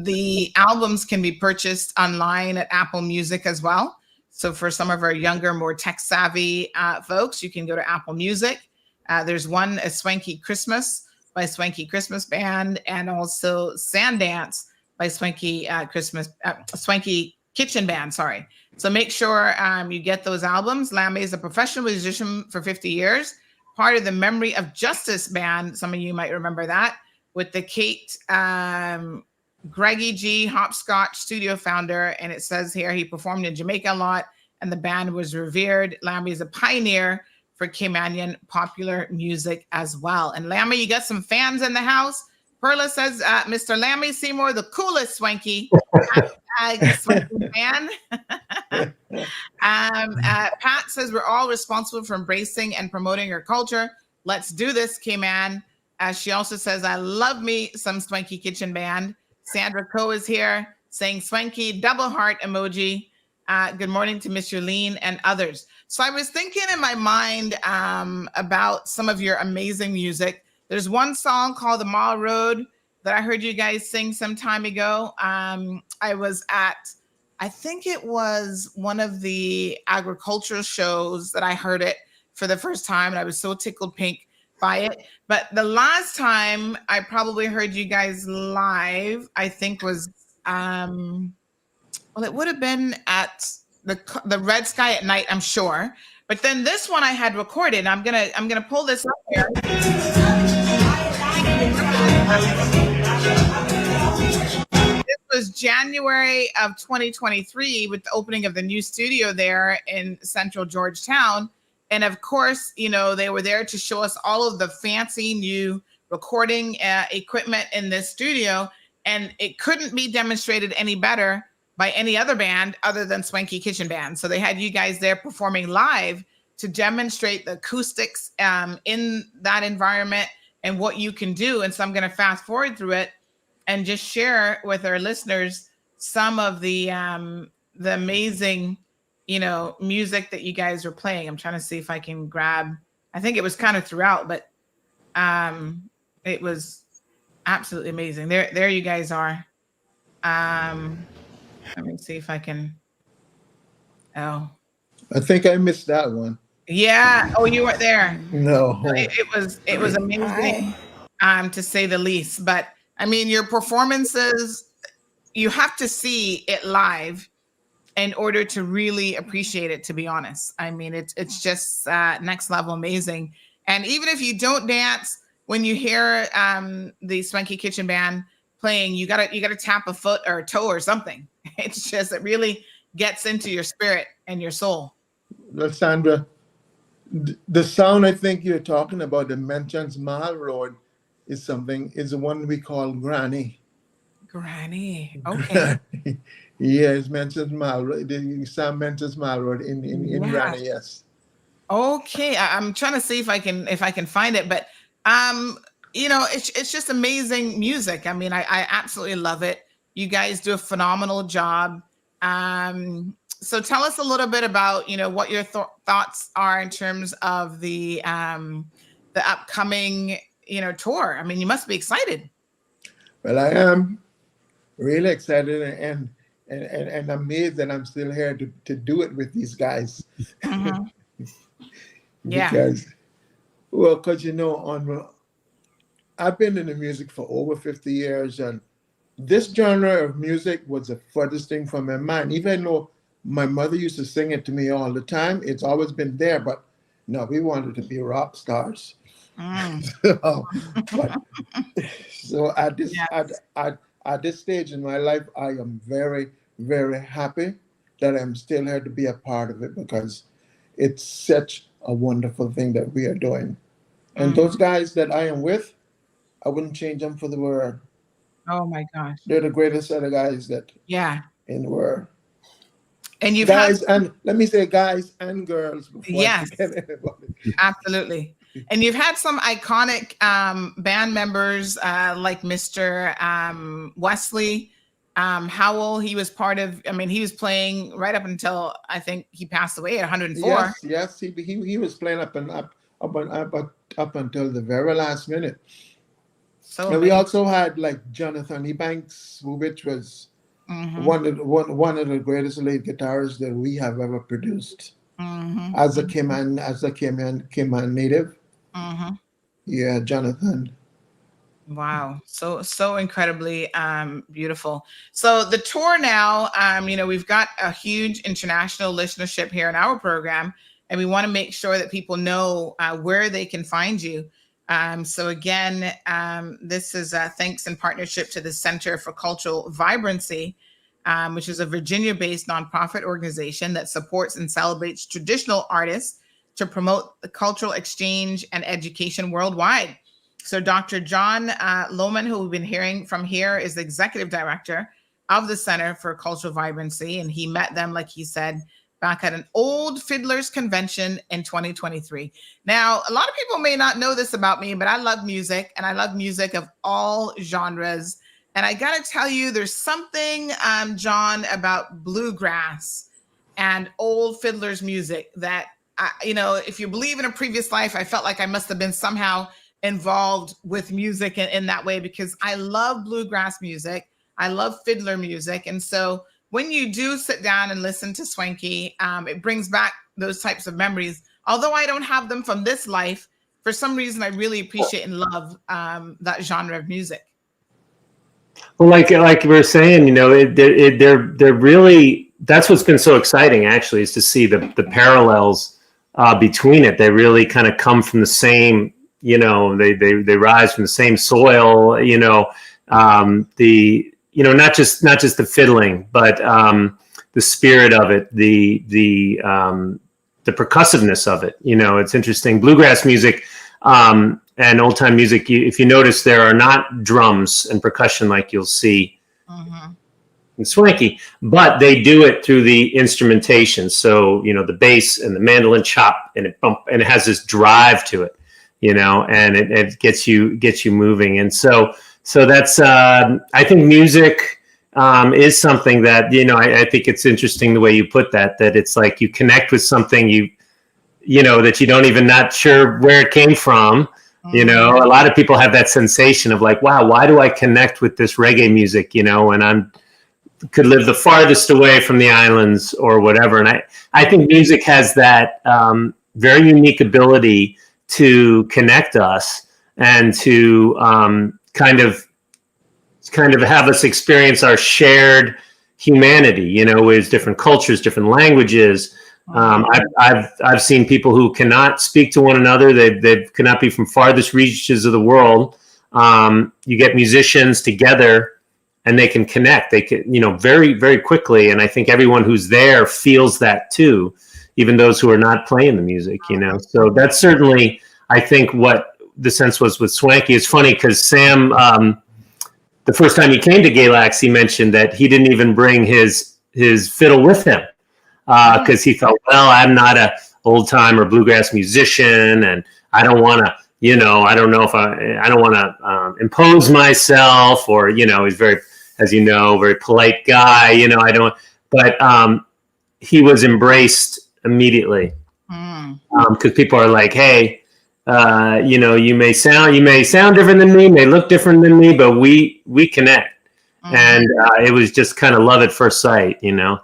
the albums can be purchased online at Apple Music as well. So for some of our younger, more tech savvy folks, you can go to Apple Music. There's one, A Swanky Christmas by Swanky Christmas Band, and also Sandance by Swanky Swanky Kitchen Band. Sorry. So make sure you get those albums. Lammy is a professional musician for 50 years, part of the Memory of Justice Band. Some of you might remember that, with the Kate Greggy G Hopscotch studio founder. And it says here he performed in Jamaica a lot and the band was revered. Lammy is a pioneer for Caymanian popular music as well. And Lammy, you got some fans in the house. Perla says, Mr. Lammy Seymour, the coolest Swanky. Swanky fan. Pat says, we're all responsible for embracing and promoting our culture. Let's do this, Cayman. She also says, I love me some Swanky Kitchen Band. Sandra Coe is here saying Swanky, double heart emoji. Good morning to Miss Yolene and others. So I was thinking in my mind about some of your amazing music. There's one song called The Mile Road that I heard you guys sing some time ago. I was at, I think it was one of the agricultural shows that I heard it for the first time, and I was so tickled pink by it. But the last time I probably heard you guys live, I think was, well, it would have been at the Red Sky at Night, I'm sure. But then this one I had recorded. I'm gonna pull this up here. This was January of 2023 with the opening of the new studio there in Central Georgetown. And of course, you know, they were there to show us all of the fancy new recording equipment in this studio. And it couldn't be demonstrated any better by any other band other than Swanky Kitchen Band. So they had you guys there performing live to demonstrate the acoustics in that environment and what you can do. And so I'm going to fast forward through it and just share with our listeners some of the amazing, you know, music that you guys were playing. I'm trying to see if I can grab, I think it was kind of throughout, but it was absolutely amazing. There you guys are. Let me see if I can. Oh, I think I missed that one. Yeah. Oh, you weren't there. No. It was amazing, to say the least. But I mean, your performances, you have to see it live in order to really appreciate it, to be honest. I mean, it's just next level amazing. And even if you don't dance, when you hear the Swanky Kitchen Band playing, you gotta tap a foot or a toe or something. It's just, it really gets into your spirit and your soul. Well, Sandra, the sound I think you're talking about that mentions Mile Road is the one we call Granny. Granny, okay. Yeah, it mentions Mile Road. The sound mentions Mile Road in Yeah. Granny, yes. Okay, I'm trying to see if I can find it, but you know, it's just amazing music. I mean, I absolutely love it. You guys do a phenomenal job. So tell us a little bit about, you know, what your thoughts are in terms of the upcoming, you know, tour. I mean, you must be excited. Well, I am really excited and amazed that I'm still here to do it with these guys. Mm-hmm. Yeah. Because you know, I've been in the music for over 50 years, and this genre of music was the furthest thing from my mind. Even though my mother used to sing it to me all the time, it's always been there. But no, we wanted to be rock stars. So at this at this stage in my life, I am very, very happy that I'm still here to be a part of it, because it's such a wonderful thing that we are doing. And those guys that I am with, I wouldn't change them for the world. Oh my gosh. They're the greatest set of guys that in the world. And you've guys and let me say guys and girls before yes, I forget anybody. Absolutely. And you've had some iconic band members like Mr. Wesley Howell. He was part of, I mean, he was playing right up until I think he passed away at 104. Yes, he was playing up until the very last minute. So and we also had like Jonathan Ebanks, which was one of the greatest lead guitarists that we have ever produced as a Cayman native. Yeah, Jonathan. Wow. So incredibly beautiful. So the tour now, we've got a huge international listenership here in our program, and we want to make sure that people know where they can find you. So again, this is thanks in partnership to the Center for Cultural Vibrancy, which is a Virginia-based nonprofit organization that supports and celebrates traditional artists to promote the cultural exchange and education worldwide. So Dr. John Lohman, who we've been hearing from here, is the executive director of the Center for Cultural Vibrancy. And he met them, like he said, back at an old fiddlers convention in 2023. Now, a lot of people may not know this about me, but I love music, and I love music of all genres. And I got to tell you, there's something, John, about bluegrass and old fiddlers music that, if you believe in a previous life, I felt like I must have been somehow involved with music in that way, because I love bluegrass music. I love fiddler music. And so when you do sit down and listen to Swanky, it brings back those types of memories. Although I don't have them from this life, for some reason, I really appreciate and love that genre of music. Well, like we were saying, they're really, that's what's been so exciting, actually, is to see the parallels between it. They really kind of come from the same, they rise from the same soil, not just the fiddling, but the spirit of it, the percussiveness of it. It's interesting. Bluegrass music and old time music, if you notice, there are not drums and percussion like you'll see in Swanky, but they do it through the instrumentation. So the bass and the mandolin chop, and it has this drive to it. And it gets you moving. And so that's, I think music is something that, I think it's interesting the way you put that it's like you connect with something that you don't even not sure where it came from. A lot of people have that sensation of like, wow, why do I connect with this reggae music, and could live the farthest away from the islands or whatever. And I think music has that very unique ability to connect us and to kind of have us experience our shared humanity, with different cultures, different languages. I've seen people who cannot speak to one another. They cannot be from farthest reaches of the world. You get musicians together and they can connect. They can, very, very quickly. And I think everyone who's there feels that too, even those who are not playing the music, So that's certainly, I think, what the sense was with Swanky. It's funny because Sam, the first time he came to Galax, he mentioned that he didn't even bring his fiddle with him because he felt, well, I'm not a old time or bluegrass musician, and I don't want to, I don't know if I don't want to impose myself, or he's very, as very polite guy. I don't, but he was embraced immediately because people are like, hey. You may sound different than me, may look different than me, but we connect. And it was just kind of love at first sight, and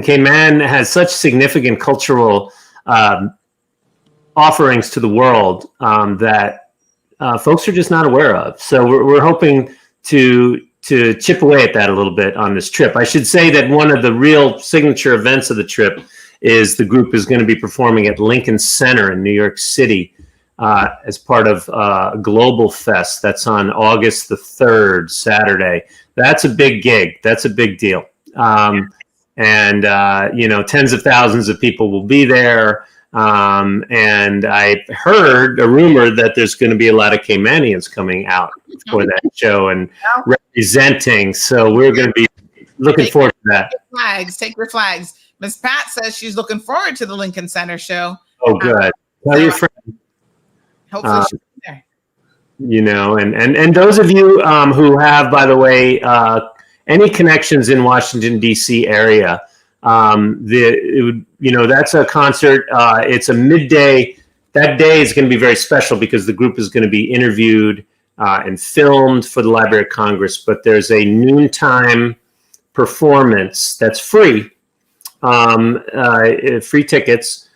Cayman has such significant cultural offerings to the world that folks are just not aware of. So we're hoping to chip away at that a little bit on this trip. I should say that one of the real signature events of the trip is the group is going to be performing at Lincoln Center in New York City as part of Global Fest. That's on August the 3rd, Saturday. That's a big gig. That's a big deal. And tens of thousands of people will be there. And I heard a rumor that there's going to be a lot of Caymanians coming out for that show and representing. So we're going to be looking forward to that. Take your flags. Miss Pat says she's looking forward to the Lincoln Center show. Oh, good. Tell your friend. Hopefully she'll be there. And those of you who have, by the way, any connections in Washington, D.C. area, that's a concert. It's a midday. that day is going to be very special because the group is going to be interviewed and filmed for the Library of Congress. But there's a noontime performance that's free, free tickets.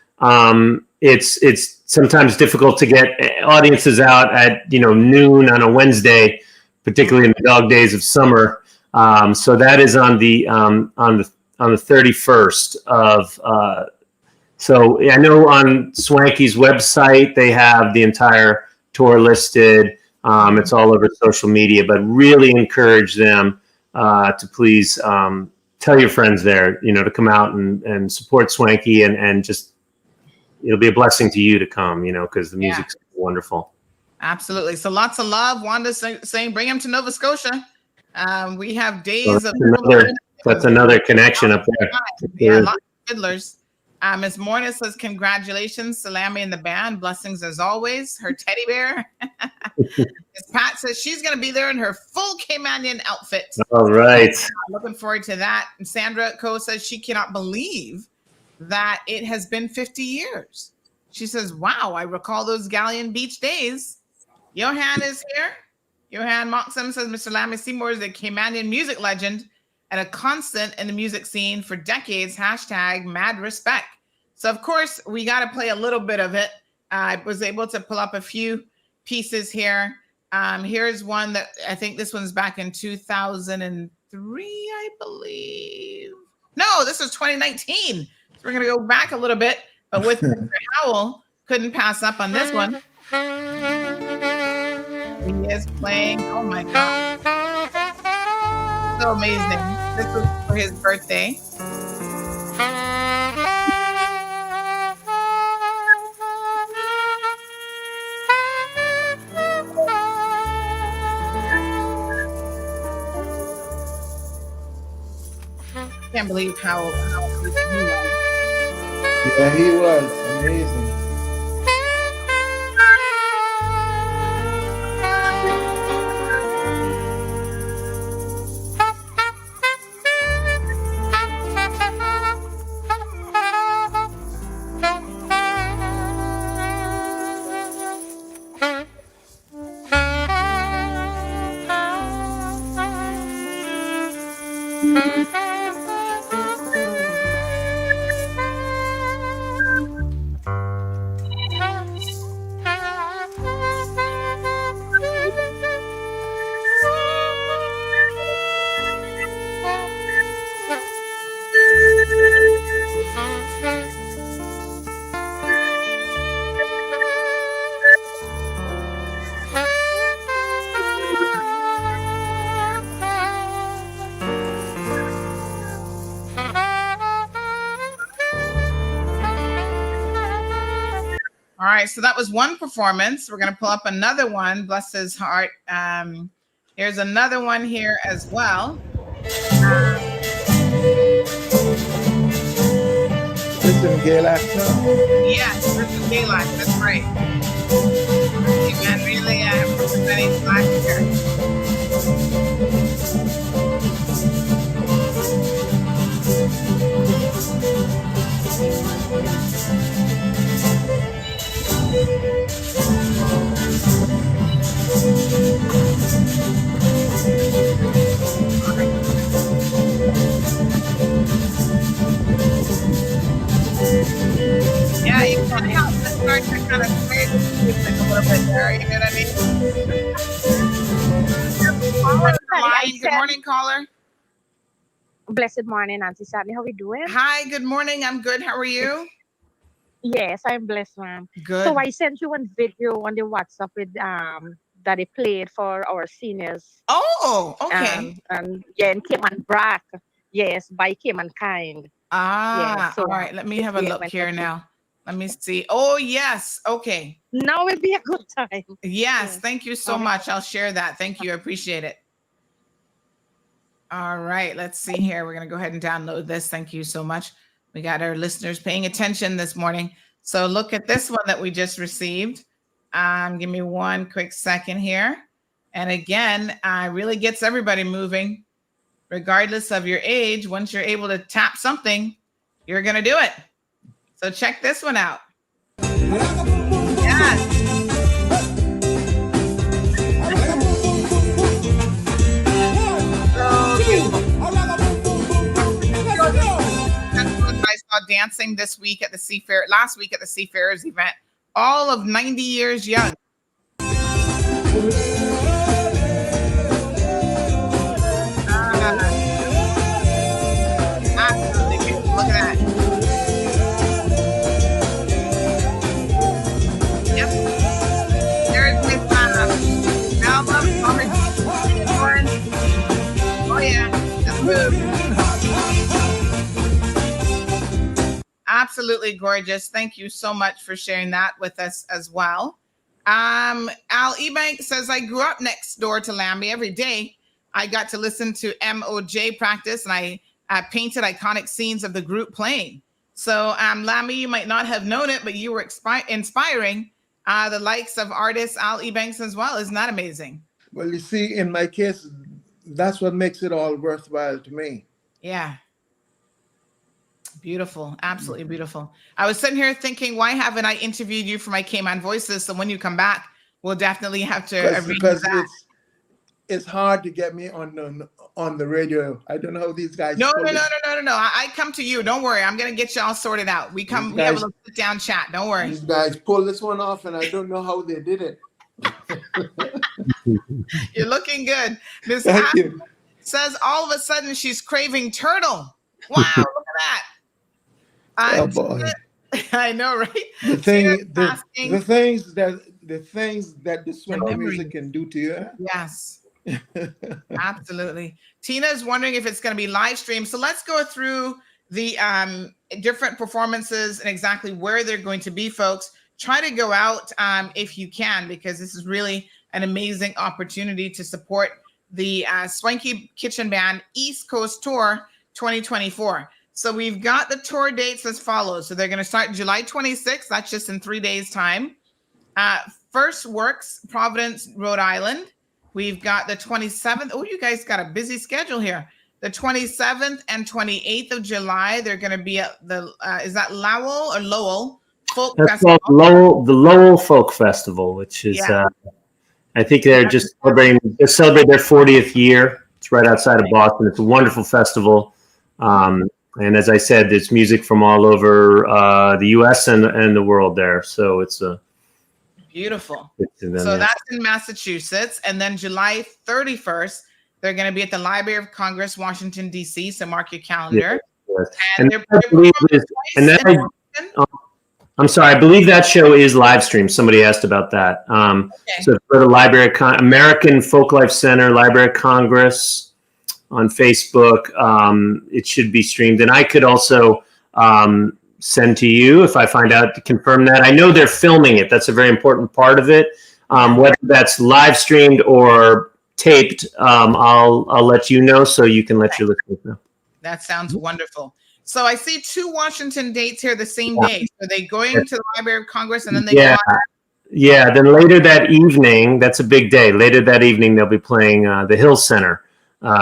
It's sometimes difficult to get audiences out at noon on a Wednesday, particularly in the dog days of summer. So that is on the 31st of. So I know on Swanky's website they have the entire tour listed. It's all over social media, but really encourage them to please tell your friends there, to come out and support Swanky and just. It'll be a blessing to you to come, because the music's wonderful. Absolutely. So lots of love. Wanda's saying, bring him to Nova Scotia. We have days of. That's another connection up there. Yeah, lots of fiddlers. Ms. Morna says, congratulations, Salami and the band. Blessings as always. Her teddy bear. Ms. Pat says she's going to be there in her full Caymanian outfit. All right. Looking forward to that. And Sandra Coe says she cannot believe that it has been 50 years. She says, wow, I recall those Galleon Beach days. Johan is here. Johan Moxham says, Mr. Lammy Seymour is a Caymanian music legend and a constant in the music scene for decades. # mad respect. So, of course, we got to play a little bit of it. I was able to pull up a few pieces here. Here's one that I think this one's back in 2003, I believe. No, this was 2019. We're going to go back a little bit, but with Mr. Howell, couldn't pass up on this one. He is playing. Oh, my God. So amazing. This was for his birthday. Can't believe how amazing he was. Yeah, he was amazing. All right, so that was one performance. We're going to pull up another one. Bless his heart. Here's another one here as well. This is Gaelic now. Yes, this is Gaelic. That's right. Amen. Really, representing Black here. Yeah, you can help to start to kind of play the music a little bit there. You know what I mean? Good morning, caller. Blessed morning, Auntie Sadney. How are we doing? Hi, good morning. I'm good. How are you? Yes, I'm blessed, ma'am. Good. So I sent you one video on the WhatsApp with that I played for our seniors. Oh, okay. And in Cayman Brack. Yes, by Cayman Kind. Yeah, so, all right. Let me have a look here now. Let me see. Oh, yes. Okay. Now will be a good time. Yes. Thank you so much. I'll share that. Thank you. I appreciate it. All right. Let's see here. We're going to go ahead and download this. Thank you so much. We got our listeners paying attention this morning. So look at this one that we just received. Give me one quick second here. And again, really gets everybody moving, regardless of your age. Once you're able to tap something, you're going to do it. So check this one out. saw dancing this week at the Seafair, last week at the Seafarers event, all of 90 years young. Absolutely beautiful. Look at that. Yep. There's Miss Melba. Oh yeah, just move. Absolutely gorgeous. Thank you so much for sharing that with us as well. Al Ebank says, I grew up next door to Lambie every day. I got to listen to MOJ practice, and I painted iconic scenes of the group playing. So Lambie, you might not have known it, but you were inspiring the likes of artists Al Ebanks as well. Isn't that amazing? Well, you see, in my case, that's what makes it all worthwhile to me. Yeah. Beautiful. Absolutely beautiful. I was sitting here thinking, why haven't I interviewed you for my Cayman Voices? So when you come back, we'll definitely have to arrange that. It's hard to get me on the radio. I don't know how these guys. No. I come to you. Don't worry. I'm going to get you all sorted out. We have a little sit down chat. Don't worry. These guys pull this one off, and I don't know how they did it. You're looking good. Miss Thank you. Says all of a sudden she's craving turtle. Wow, look at that. Oh boy. I know, right? The things that the Swanky music can do to you. Yes. Absolutely. Tina is wondering if it's going to be live streamed. So let's go through the different performances and exactly where they're going to be, folks. Try to go out if you can, because this is really an amazing opportunity to support the Swanky Kitchen Band East Coast Tour 2024. So we've got the tour dates as follows. So they're going to start July 26th. That's just in 3 days' time. First Works, Providence, Rhode Island. We've got the 27th. Oh, you guys got a busy schedule here. The 27th and 28th of July, they're going to be at the, is that Lowell or Lowell Folk Festival? That's called the Lowell Folk Festival, which is, I think they're just celebrating their 40th year. It's right outside of Boston. It's a wonderful festival. And as I said, there's music from all over the U.S. and the world there. So it's beautiful. So that's in Massachusetts. And then July 31st, they're going to be at the Library of Congress, Washington, D.C. So mark your calendar. Yes. I'm sorry, I believe that show is live streamed. Somebody asked about that. So for the American Folklife Center, Library of Congress, on Facebook, it should be streamed. And I could also send to you if I find out to confirm that. I know they're filming it. That's a very important part of it. Whether that's live streamed or taped, I'll let you know so you can let your listeners know. That sounds wonderful. So I see 2 Washington dates here the same day. So they going to the Library of Congress and then they go on. Yeah, then later that evening, that's a big day. Later that evening, they'll be playing the Hill Center,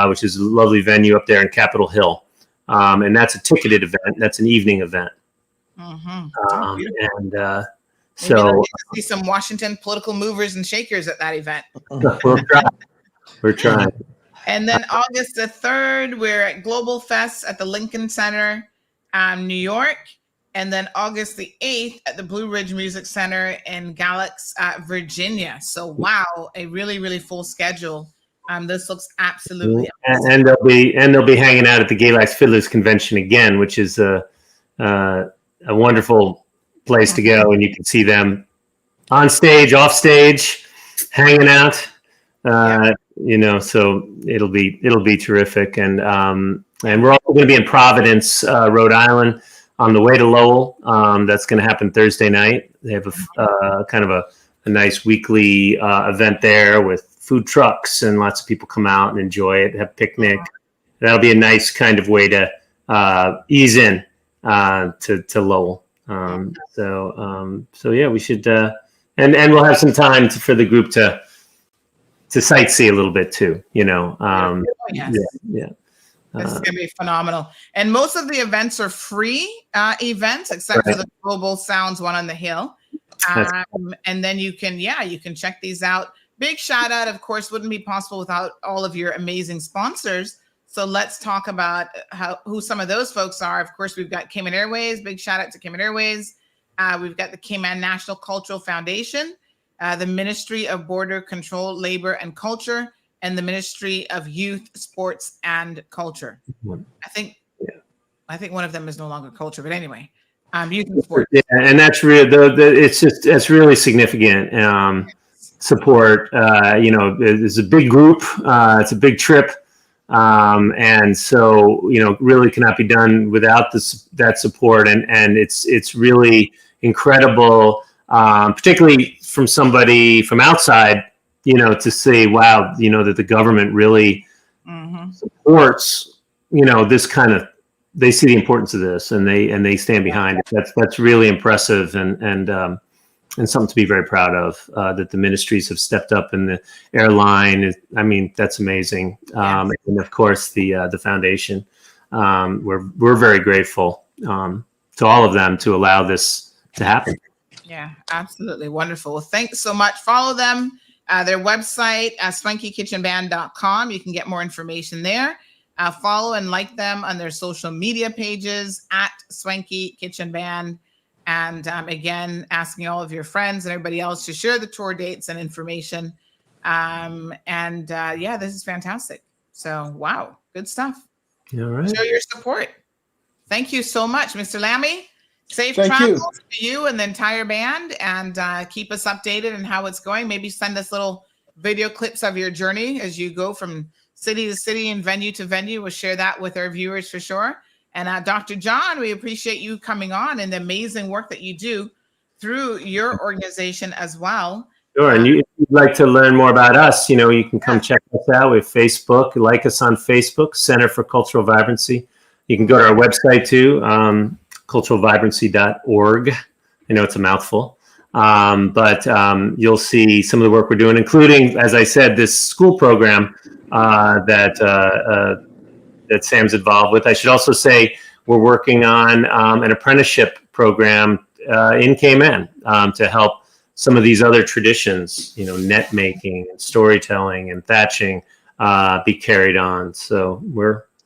which is a lovely venue up there in Capitol Hill. And that's a ticketed event. That's an evening event. Mm-hmm. So we'll get to see some Washington political movers and shakers at that event. We're trying. And then August the 3rd, we're at Global Fest at the Lincoln Center, New York. And then August the 8th at the Blue Ridge Music Center in Galax, Virginia. So wow, a really, really full schedule. This looks absolutely amazing. And they'll be hanging out at the Galax Fiddlers Convention again, which is a wonderful place to go, and you can see them on stage, off stage, hanging out. So it'll be terrific. And we're also going to be in Providence, Rhode Island, on the way to Lowell. That's going to happen Thursday night. They have a kind of a nice weekly event there with food trucks, and lots of people come out and enjoy it, have a picnic. That'll be a nice kind of way to ease in to Lowell. So yeah, we should, and we'll have some time for the group to sightsee a little bit too, Yes. This is going to be phenomenal. And most of the events are free events, except for the Global Sounds one on the Hill. And then you can check these out. Big shout out, of course, wouldn't be possible without all of your amazing sponsors, So let's talk about who some of those folks are. Of course, we've got Cayman Airways. Big shout out to Cayman Airways. We've got the Cayman National Cultural Foundation, the Ministry of Border Control, Labor and Culture, and the Ministry of Youth, Sports and Culture. I think one of them is no longer culture, but anyway, youth and sports. Yeah, and that's real. It's really significant support. It's a big group. It's a big trip. And so, really cannot be done without that support. And it's really incredible, particularly from somebody from outside, to say, wow, that the government really supports, this kind of, they see the importance of this and they stand behind it. That's really impressive and something to be very proud of, that the ministries have stepped up in the airline. I mean, that's amazing. And of course the foundation, we're very grateful, to all of them to allow this to happen. Yeah, absolutely. Wonderful. Well, thanks so much. Follow them, their website, swankykitchenband.com. You can get more information there. Follow and like them on their social media pages at Swanky Kitchen Band. And again, asking all of your friends and everybody else to share the tour dates and information. This is fantastic. So, wow, good stuff. All right. Show your support. Thank you so much, Mr. Lammy. Safe Thank travels to you and the entire band, and keep us updated on how it's going. Maybe send us little video clips of your journey as you go from city to city and venue to venue. We'll share that with our viewers for sure. And Dr. John, we appreciate you coming on and the amazing work that you do through your organization as well. Sure. And if you'd like to learn more about us, you can come check us out with Facebook. Like us on Facebook, Center for Cultural Vibrancy. You can go to our website too, culturalvibrancy.org. I know it's a mouthful, but you'll see some of the work we're doing, including, as I said, this school program that Sam's involved with. I should also say we're working on an apprenticeship program in Cayman to help some of these other traditions, net making and storytelling and thatching, be carried on. So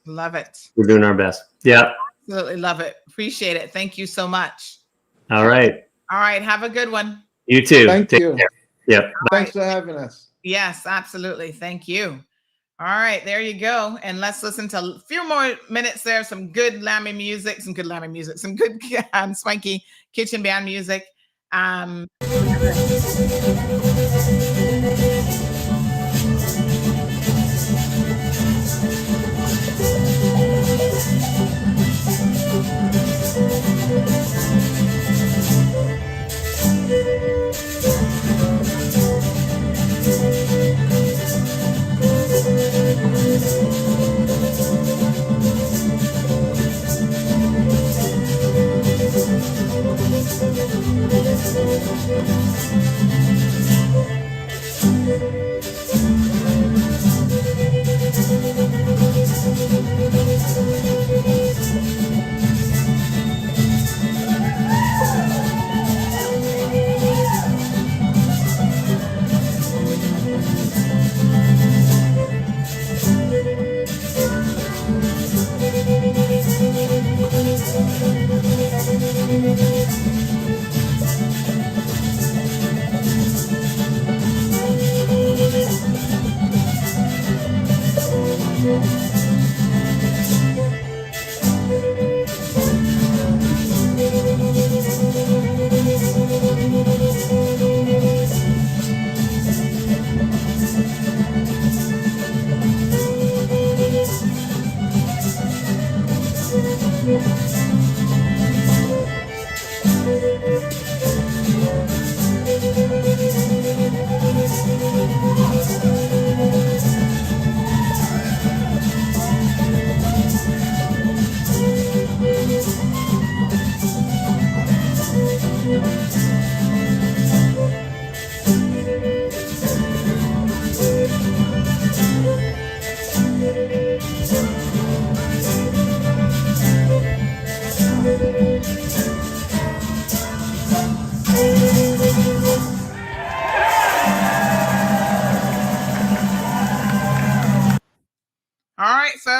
love it. We're doing our best. Yeah. Absolutely love it. Appreciate it. Thank you so much. All right. All right. Have a good one. You too. Thank you. Care. Yep. Thanks for having us. Yes, absolutely. Thank you. All right, there you go. And let's listen to a few more minutes there. Some good Lammy music, some good Swanky Kitchen Band music.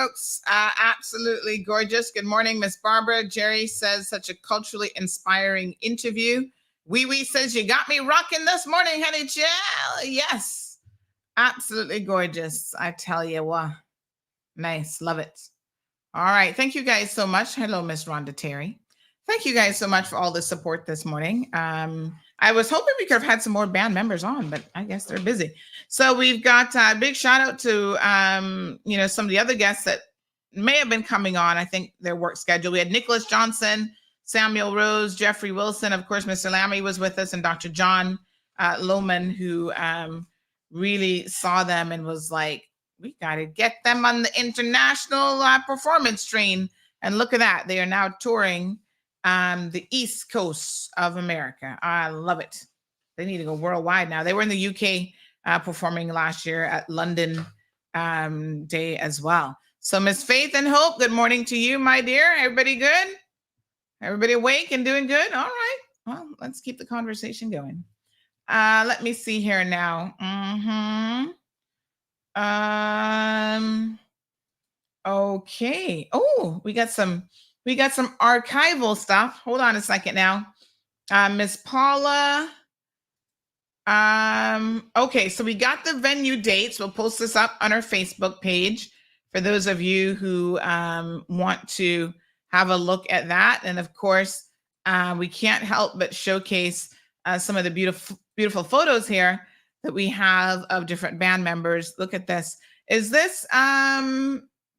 folks. Absolutely gorgeous. Good morning, Miss Barbara. Jerry says such a culturally inspiring interview. Wee Wee says you got me rocking this morning, honey chill. Yes, absolutely gorgeous. I tell you what. Nice. Love it. All right. Thank you guys so much. Hello, Miss Rhonda Terry. Thank you guys so much for all the support this morning. I was hoping we could have had some more band members on, but I guess they're busy. So we've got a big shout out to, some of the other guests that may have been coming on. I think their work schedule. We had Nicholas Johnson, Samuel Rose, Jeffrey Wilson. Of course, Mr. Lammy was with us, and Dr. John Lohman, who really saw them and was like, we got to get them on the international performance train. And look at that. They are now touring the East Coast of America. I love it. They need to go worldwide now. They were in the UK performing last year at London Day as well. So Miss Faith and Hope, good morning to you, my dear. Everybody good? Everybody awake and doing good? All right. Well, let's keep the conversation going. Let me see here now. Okay. Oh, we got some archival stuff. Hold on a second now. Miss Paula. Okay, so we got the venue dates. We'll post this up on our Facebook page for those of you who want to have a look at that. And of course, we can't help but showcase some of the beautiful photos here that we have of different band members. Look at this. Is this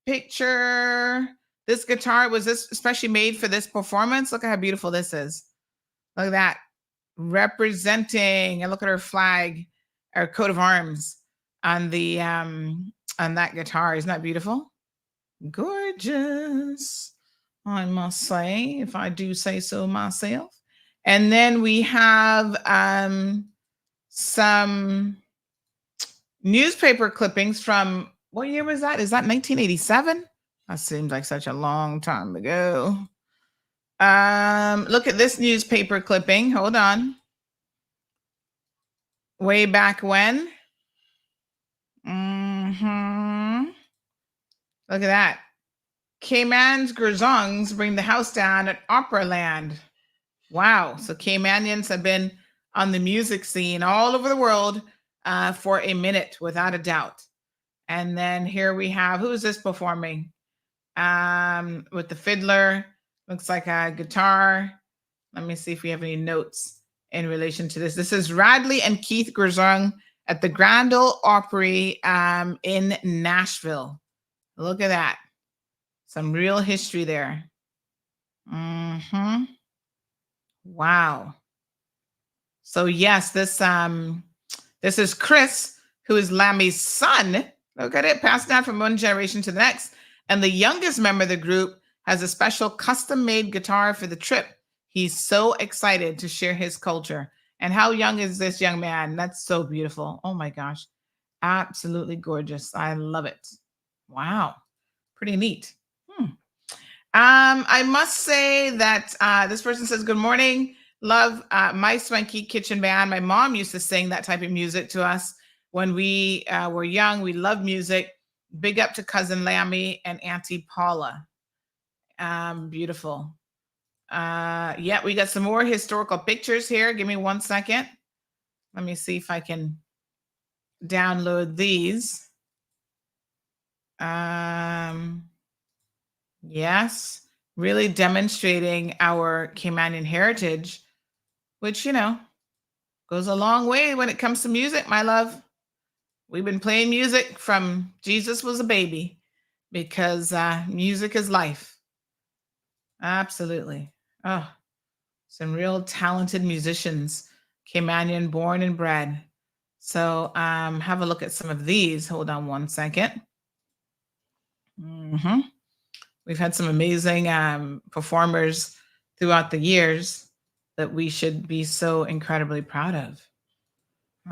picture, this guitar, was this especially made for this performance? Look at how beautiful this is. Look at that. Representing, and look at her flag, our coat of arms on the on that guitar. Isn't that beautiful? Gorgeous, I must say, if I do say so myself. And then we have some newspaper clippings from, what year was that? Is that 1987? That seems like such a long time ago. Look at this newspaper clipping. Hold on. Way back when. Look at that. Cayman's Grzongs bring the house down at Operaland. Wow. So Caymanians have been on the music scene all over the world for a minute, without a doubt. And then here we have, who is this performing? With the fiddler. Looks like a guitar. Let me see if we have any notes in relation to this. This is Radley and Keith Grzong at the Grand Ole Opry in Nashville. Look at that. Some real history there. Wow. So yes, this is Chris, who is Lammy's son. Look at it, passed down from one generation to the next. And the youngest member of the group has a special custom-made guitar for the trip. He's so excited to share his culture. And how young is this young man? That's so beautiful. Oh my gosh. Absolutely gorgeous. I love it. Wow. Pretty neat. I must say that this person says, good morning. Love my Swanky Kitchen Band. My mom used to sing that type of music to us when we were young. We loved music. Big up to Cousin Lammy and Auntie Paula. Beautiful. Yeah, we got some more historical pictures here. Give me 1 second. Let me see if I can download these. Yes, really demonstrating our Caymanian heritage, which, goes a long way when it comes to music, my love. We've been playing music from Jesus was a baby, because music is life. Absolutely. Oh, some real talented musicians, Caymanian born and bred. So have a look at some of these. Hold on 1 second. We've had some amazing performers throughout the years that we should be so incredibly proud of.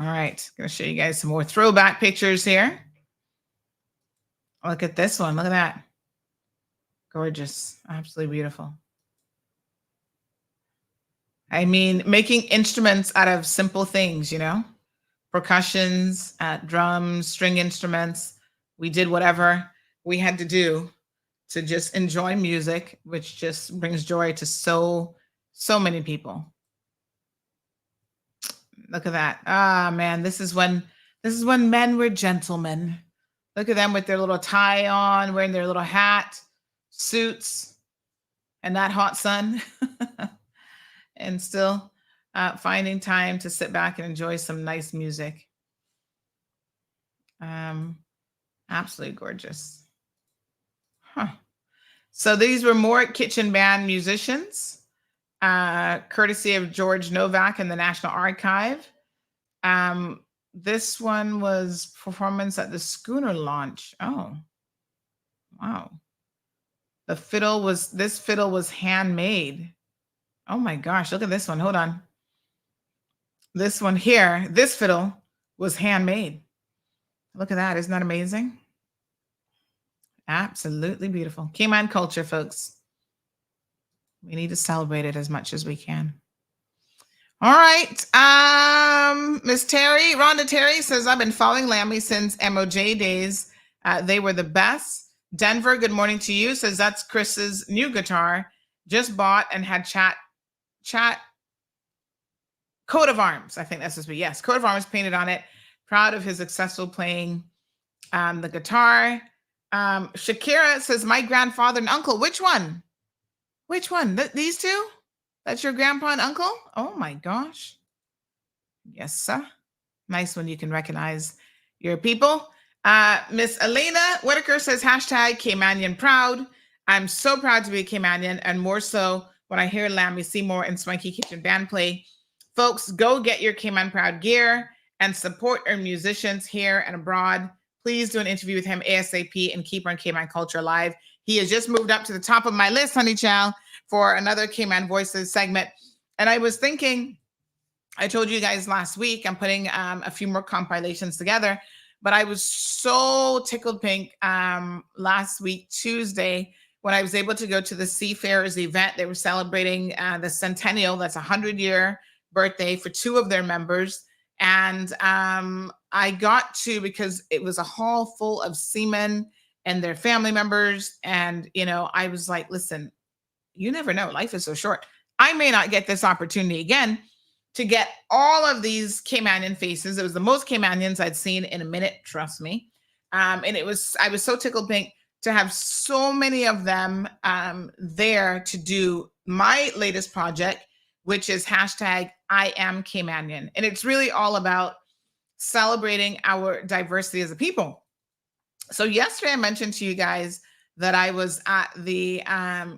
All right, going to show you guys some more throwback pictures here. Look at this one. Look at that. Gorgeous. Absolutely beautiful. I mean, making instruments out of simple things, percussions, drums, string instruments. We did whatever we had to do to just enjoy music, which just brings joy to so many people. Look at that. Ah, man, this is when men were gentlemen. Look at them with their little tie on, wearing their little hat, suits, and that hot sun, and still finding time to sit back and enjoy some nice music. Absolutely gorgeous. Huh. So these were more kitchen band musicians, courtesy of George Novak and the National Archive. This one was performance at the Schooner launch. Oh, wow. This fiddle was handmade. Oh my gosh, look at this one. Hold on. This one here, this fiddle was handmade. Look at that. Isn't that amazing? Absolutely beautiful. Cayman culture, folks. We need to celebrate it as much as we can. All right. Miss Terry, Rhonda Terry says, I've been following Lammy since MOJ days. They were the best. Denver, good morning to you. Says that's Chris's new guitar. Just bought and had chat coat of arms. I think that's supposed to be, yes, coat of arms painted on it. Proud of his successful playing the guitar. Shakira says, my grandfather and uncle. Which one? Which one? These two? That's your grandpa and uncle? Oh my gosh. Yes, sir. Nice when you can recognize your people. Miss Elena Whitaker says, hashtag Caymanian proud. I'm so proud to be a Caymanian, and more so when I hear Lammy Seymour and Swanky Kitchen Band play. Folks, go get your Cayman Proud gear and support our musicians here and abroad. Please do an interview with him ASAP and keep on Cayman Culture Live. He has just moved up to the top of my list, honey child, for another Cayman Voices segment. And I was thinking, I told you guys last week, I'm putting a few more compilations together, but I was so tickled pink last week, Tuesday, when I was able to go to the Seafarers event. They were celebrating the centennial, that's 100-year birthday for two of their members. And I got to, because it was a hall full of seamen and their family members. And, you know, I was like, listen, you never know. Life is so short. I may not get this opportunity again to get all of these Caymanian faces. It was the most Caymanians I'd seen in a minute, trust me. And I was so tickled pink to have so many of them there to do my latest project, which is hashtag I am Caymanian. And it's really all about celebrating our diversity as a people. So yesterday I mentioned to you guys that I was at the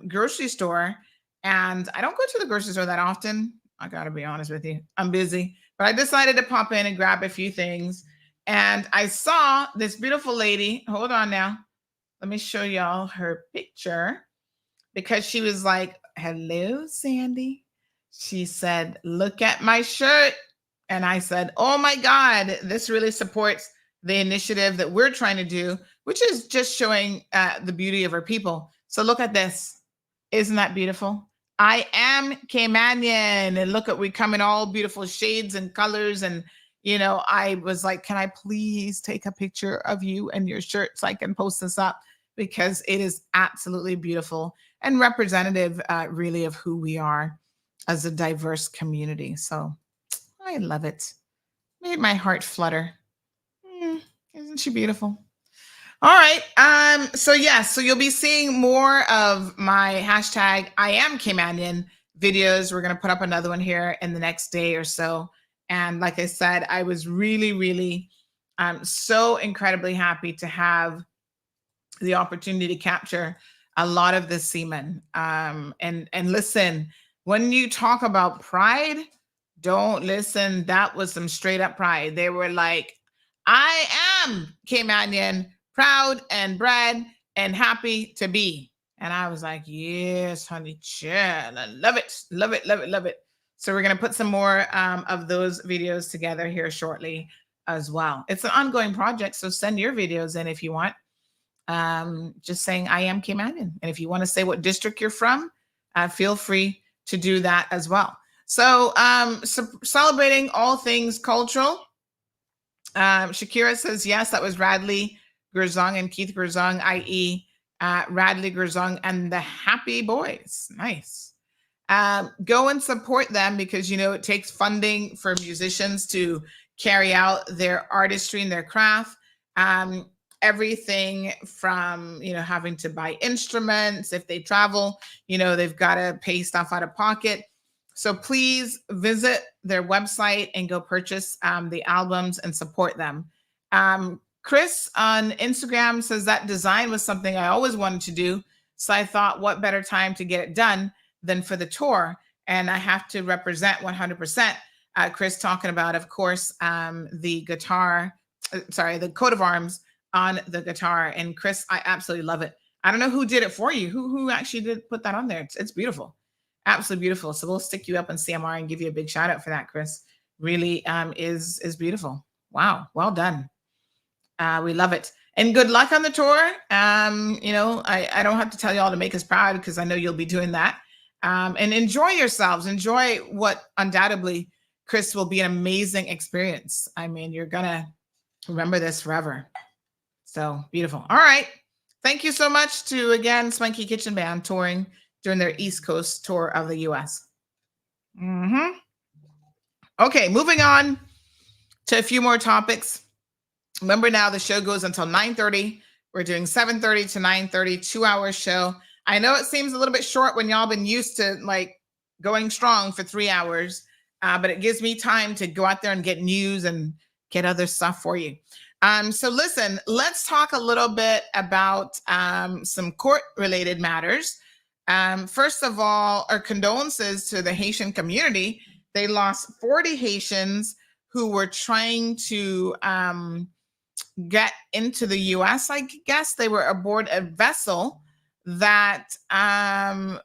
grocery store, and I don't go to the grocery store that often. I gotta be honest with you, I'm busy, but I decided to pop in and grab a few things. And I saw this beautiful lady. Hold on now. Let me show y'all her picture, because she was like, hello, Sandy. She said, look at my shirt. And I said, oh my God, this really supports the initiative that we're trying to do, which is just showing the beauty of our people. So look at this. Isn't that beautiful? I am Caymanian. And look at, we come in all beautiful shades and colors. And, you know, I was like, can I please take a picture of you and your shirt so I can post this up? Because it is absolutely beautiful and representative really of who we are as a diverse community. So I love it. Made my heart flutter. Isn't she beautiful? All right. So you'll be seeing more of my hashtag I am Caymanian videos. We're going to put up another one here in the next day or so. And like I said, I was really, really so incredibly happy to have the opportunity to capture a lot of the seamen. And listen, when you talk about pride, don't listen. That was some straight up pride. They were like, I am Caymanian, proud and bred and happy to be. And I was like, yes, honey, chill. I love it. Love it, love it, love it. So we're going to put some more of those videos together here shortly as well. It's an ongoing project, so send your videos in if you want. Just saying I am Caymanian. And if you want to say what district you're from, feel free to do that as well. So, celebrating all things cultural. Shakira says, yes, that was Radley Gerzong and Keith Gerzong, i.e. Radley Gerzong and the Happy Boys. Nice. Go and support them because, it takes funding for musicians to carry out their artistry and their craft. Everything from, having to buy instruments. If they travel, they've got to pay stuff out of pocket. So please visit their website and go purchase the albums and support them. Chris on Instagram says that design was something I always wanted to do. So I thought, what better time to get it done than for the tour? And I have to represent 100%. Chris talking about, of course, the guitar, the coat of arms on the guitar. And Chris, I absolutely love it. I don't know who did it for you. Who actually did put that on there? It's beautiful. Absolutely beautiful. So we'll stick you up on CMR and give you a big shout out for that, Chris. Really is beautiful. Wow. Well done. We love it. And good luck on the tour. I don't have to tell you all to make us proud because I know you'll be doing that. And enjoy yourselves. Enjoy what undoubtedly, Chris, will be an amazing experience. I mean, you're going to remember this forever. So beautiful. All right. Thank you so much to, again, Swanky Kitchen Band touring during their East Coast tour of the U.S. Okay, moving on to a few more topics. Remember now the show goes until 9:30. We're doing 7:30 to 9:30, 2-hour show. I know it seems a little bit short when y'all been used to going strong for 3 hours, but it gives me time to go out there and get news and get other stuff for you. So listen, let's talk a little bit about some court-related matters. First of all, our condolences to the Haitian community. They lost 40 Haitians who were trying to get into the U.S., I guess. They were aboard a vessel that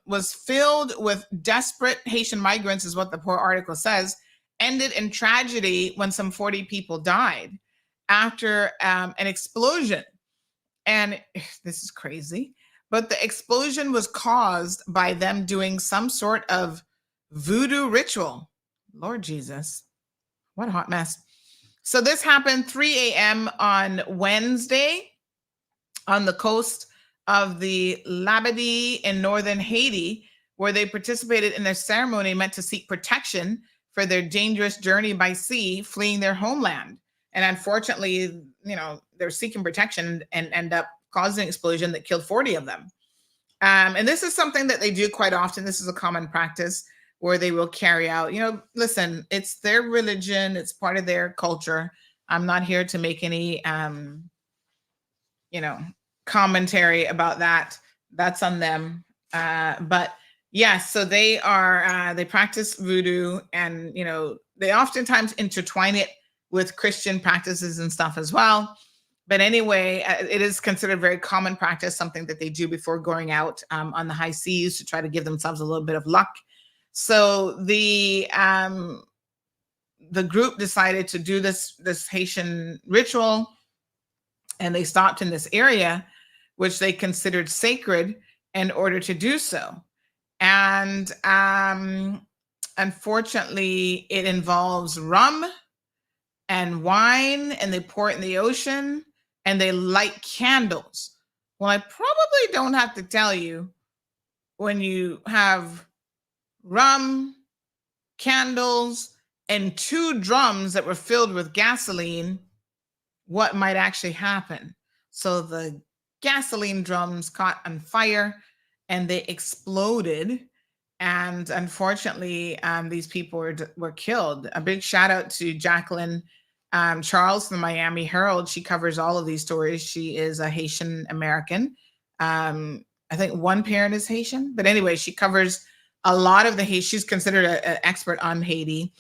was filled with desperate Haitian migrants, is what the poor article says, ended in tragedy when some 40 people died after an explosion. And this is crazy, but the explosion was caused by them doing some sort of voodoo ritual. Lord Jesus, what a hot mess. So this happened 3 a.m. on Wednesday on the coast of the Labadie in northern Haiti, where they participated in a ceremony meant to seek protection for their dangerous journey by sea, fleeing their homeland. And unfortunately, they're seeking protection and end up causing an explosion that killed 40 of them. And this is something that they do quite often. This is a common practice where they will carry out, listen, it's their religion. It's part of their culture. I'm not here to make any, commentary about that. That's on them. But yes, so they practice voodoo and, they oftentimes intertwine it with Christian practices and stuff as well. But anyway, it is considered very common practice, something that they do before going out on the high seas to try to give themselves a little bit of luck. So the group decided to do this Haitian ritual, and they stopped in this area, which they considered sacred, in order to do so. And unfortunately, it involves rum and wine, and they pour it in the ocean, and they light candles. Well, I probably don't have to tell you, when you have rum, candles, and 2 drums that were filled with gasoline, what might actually happen. So the gasoline drums caught on fire and they exploded. And unfortunately, these people were killed. A big shout out to Jacqueline Charles from the Miami Herald. She covers all of these stories. She is a Haitian American. I think one parent is Haitian, but anyway, she covers a lot of the Haiti. She's considered an expert on Haiti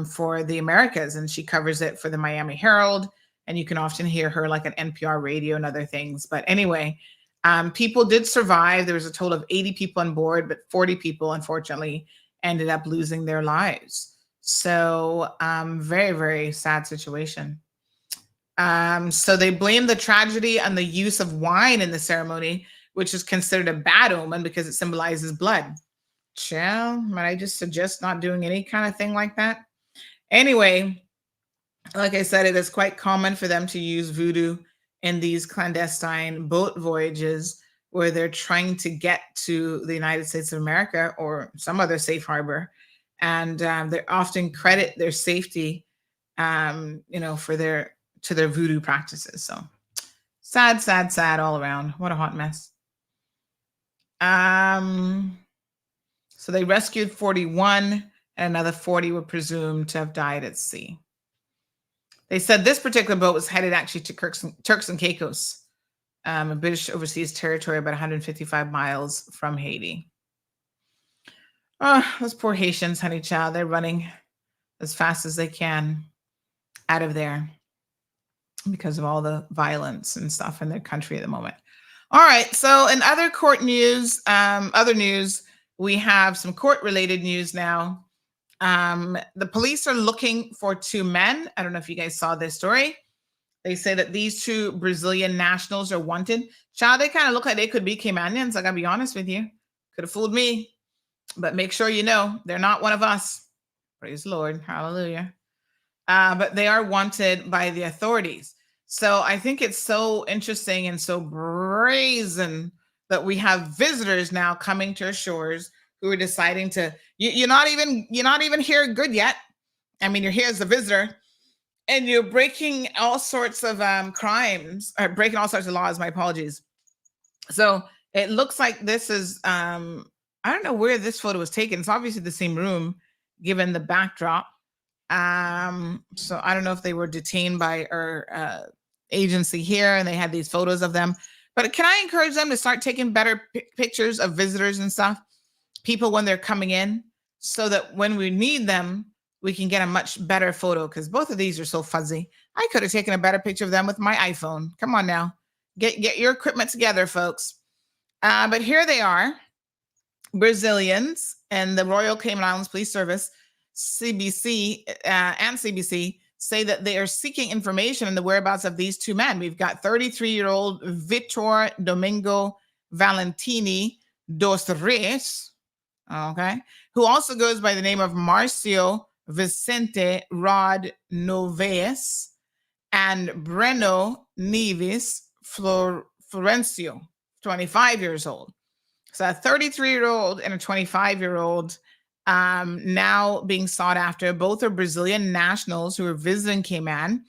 for the Americas, and she covers it for the Miami Herald. And you can often hear her like an NPR radio and other things. But anyway, people did survive. There was a total of 80 people on board, but 40 people, unfortunately, ended up losing their lives. So very, very sad situation. So they blamed the tragedy on the use of wine in the ceremony, which is considered a bad omen because it symbolizes blood. Child, might I just suggest not doing any kind of thing like that? Anyway, like I said, it is quite common for them to use voodoo in these clandestine boat voyages where they're trying to get to the United States of America or some other safe harbor. And they often credit their safety, for their voodoo practices. So sad, sad, sad all around. What a hot mess. So they rescued 41 and another 40 were presumed to have died at sea. They said this particular boat was headed actually to Turks and Caicos, a British overseas territory about 155 miles from Haiti. Oh, those poor Haitians, honey child, they're running as fast as they can out of there because of all the violence and stuff in their country at the moment. All right, so in other court news, we have some court-related news now. The police are looking for two men. I don't know if you guys saw this story. They say that these two Brazilian nationals are wanted. Child, they kind of look like they could be Caymanians. I gotta be honest with you. Could have fooled me. But make sure you know they're not one of us. Praise the Lord. Hallelujah. But they are wanted by the authorities. So I think it's so interesting and so brazen that we have visitors now coming to our shores who are deciding to, you're not even here good yet. I mean, you're here as a visitor and you're breaking all sorts of crimes, or breaking all sorts of laws. My apologies. So it looks like this is, I don't know where this photo was taken. It's obviously the same room given the backdrop. So I don't know if they were detained by our agency here and they had these photos of them, but can I encourage them to start taking better pictures of visitors and stuff, people when they're coming in, so that when we need them, we can get a much better photo, because both of these are so fuzzy. I could have taken a better picture of them with my iPhone. Come on now, get your equipment together, folks. But here they are, Brazilians, and the Royal Cayman Islands Police Service, CBC and CBC say that they are seeking information on the whereabouts of these two men. We've got 33-year-old Vitor Domingo Valentini dos Reis, okay, who also goes by the name of Marcio Vicente Rod Noves, and Breno Neves Florencio, 25 years old. So a 33-year-old and a 25-year-old now being sought after. Both are Brazilian nationals who are visiting Cayman,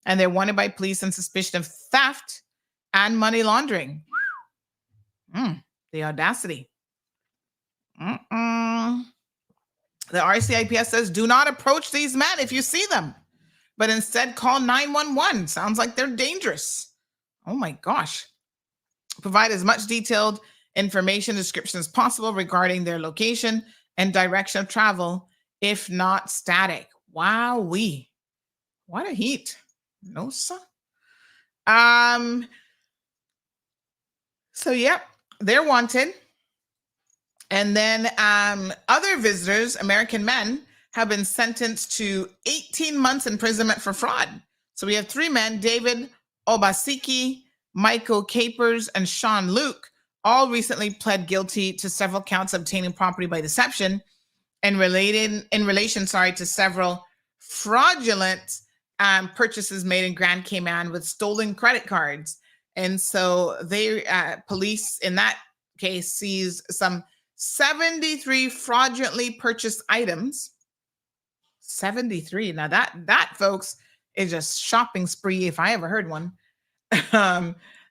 and they're wanted by police on suspicion of theft and money laundering. The audacity. The RCIPS says, do not approach these men if you see them, but instead call 911. Sounds like they're dangerous. Oh my gosh. Provide as much detailed information description as possible regarding their location and direction of travel, if not static. Wowee. What a heat. No, sir. So, yep, they're wanted. And then other visitors, American men, have been sentenced to 18 months imprisonment for fraud. So we have three men, David Obaseki, Michael Capers, and Sean Luke, all recently pled guilty to several counts of obtaining property by deception and in relation to several fraudulent purchases made in Grand Cayman with stolen credit cards. And so they police in that case seized some 73 fraudulently purchased items. 73. Now that folks is a shopping spree if I ever heard one.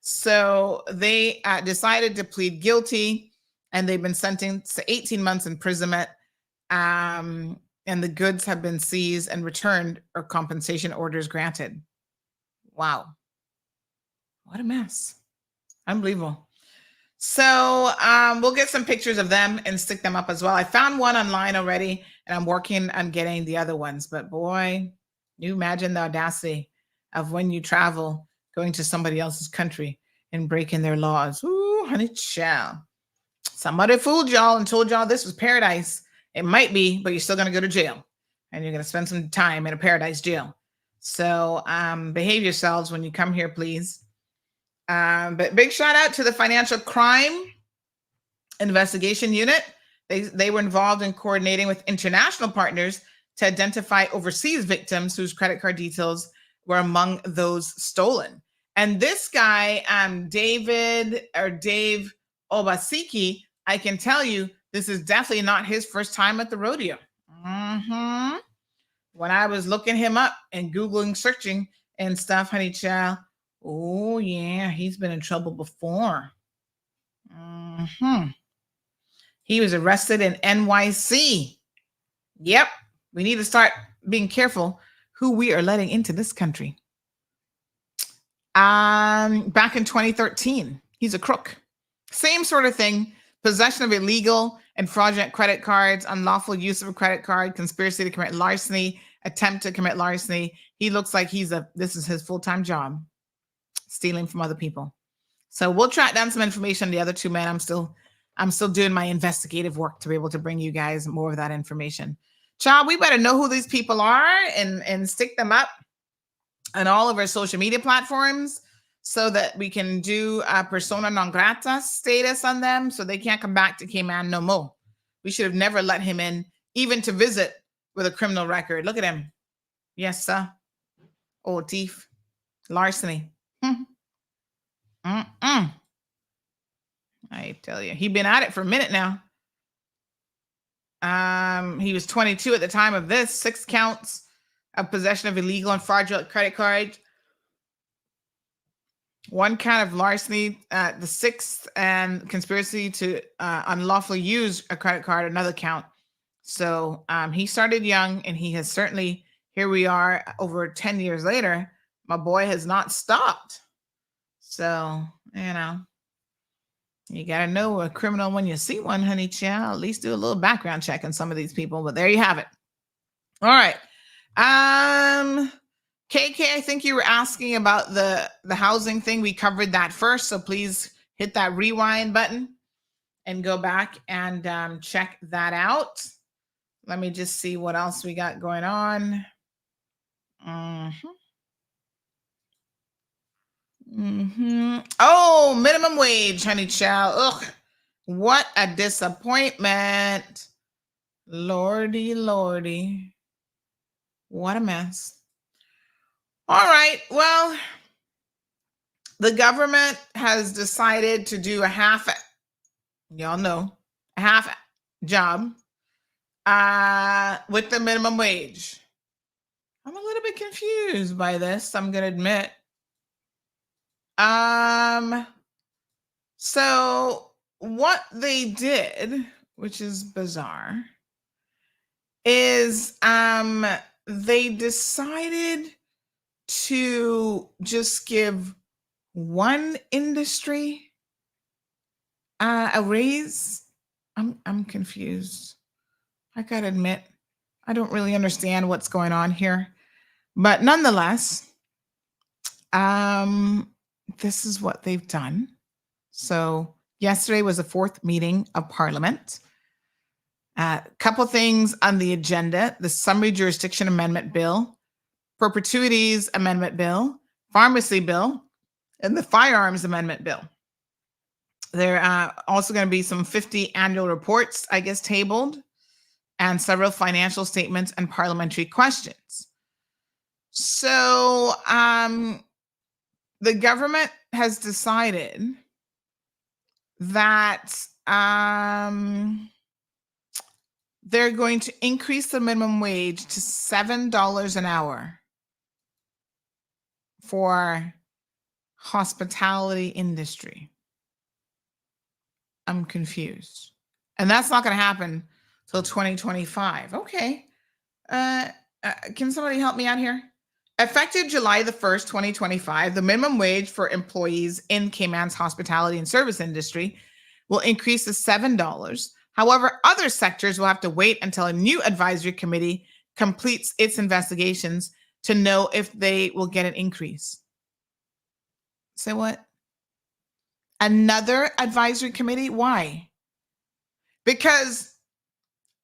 So they decided to plead guilty, and they've been sentenced to 18 months imprisonment. And the goods have been seized and returned, or compensation orders granted. Wow. What a mess. Unbelievable. So we'll get some pictures of them and stick them up as well. I found one online already, and I'm working on getting the other ones. But boy, you imagine the audacity of when you travel, going to somebody else's country and breaking their laws. Ooh, honey child. Somebody fooled y'all and told y'all this was paradise. It might be, but you're still going to go to jail, and you're going to spend some time in a paradise jail. So behave yourselves when you come here, please. But big shout out to the Financial Crime Investigation Unit. They were involved in coordinating with international partners to identify overseas victims whose credit card details were among those stolen. And this guy, Dave Obaseki, I can tell you, this is definitely not his first time at the rodeo. Mm-hmm. When I was looking him up and Googling, searching and stuff, honey child, oh yeah, he's been in trouble before. Mm-hmm. He was arrested in NYC. Yep. We need to start being careful who we are letting into this country. Back in 2013, he's a crook. Same sort of thing. Possession of illegal and fraudulent credit cards, unlawful use of a credit card, conspiracy to commit larceny, attempt to commit larceny. He looks like this is his full-time job, stealing from other people. So we'll track down some information on the other two men. I'm still doing my investigative work to be able to bring you guys more of that information. Child, we better know who these people are and stick them up on all of our social media platforms so that we can do a persona non grata status on them so they can't come back to Cayman no more. We should have never let him in, even to visit with a criminal record. Look at him. Yes, sir. Oh, thief. Larceny. I tell you, he's been at it for a minute now. He was 22 at the time of this. 6 counts of possession of illegal and fraudulent credit cards. 1 count of larceny, the 6th, and conspiracy to unlawfully use a credit card, another count. So he started young, and he has certainly, here we are over 10 years later, my boy has not stopped. So, you got to know a criminal when you see one, honey child. At least do a little background check on some of these people, but there you have it. All right. KK, I think you were asking about the housing thing. We covered that first, so please hit that rewind button and go back and check that out. Let me just see what else we got going on. Oh, minimum wage, honey child. Ugh, what a disappointment. Lordy, lordy. What a mess. All right. Well, the government has decided to do a half job with the minimum wage. I'm a little bit confused by this, I'm going to admit. So what they did, which is bizarre, is they decided to just give one industry a raise. I'm confused. I gotta admit, I don't really understand what's going on here, but nonetheless, this is what they've done. So yesterday was the 4th meeting of Parliament. A couple things on the agenda: the Summary Jurisdiction Amendment Bill, Perpetuities Amendment Bill, Pharmacy Bill, and the Firearms Amendment Bill. There are also going to be some 50 annual reports, I guess, tabled, and several financial statements and parliamentary questions. So the government has decided that they're going to increase the minimum wage to $7 an hour for hospitality industry. I'm confused. And that's not going to happen till 2025. Okay. Can somebody help me out here? Effective July the 1st, 2025, the minimum wage for employees in Cayman's hospitality and service industry will increase to $7. However, other sectors will have to wait until a new advisory committee completes its investigations to know if they will get an increase. Say what? Another advisory committee? Why? Because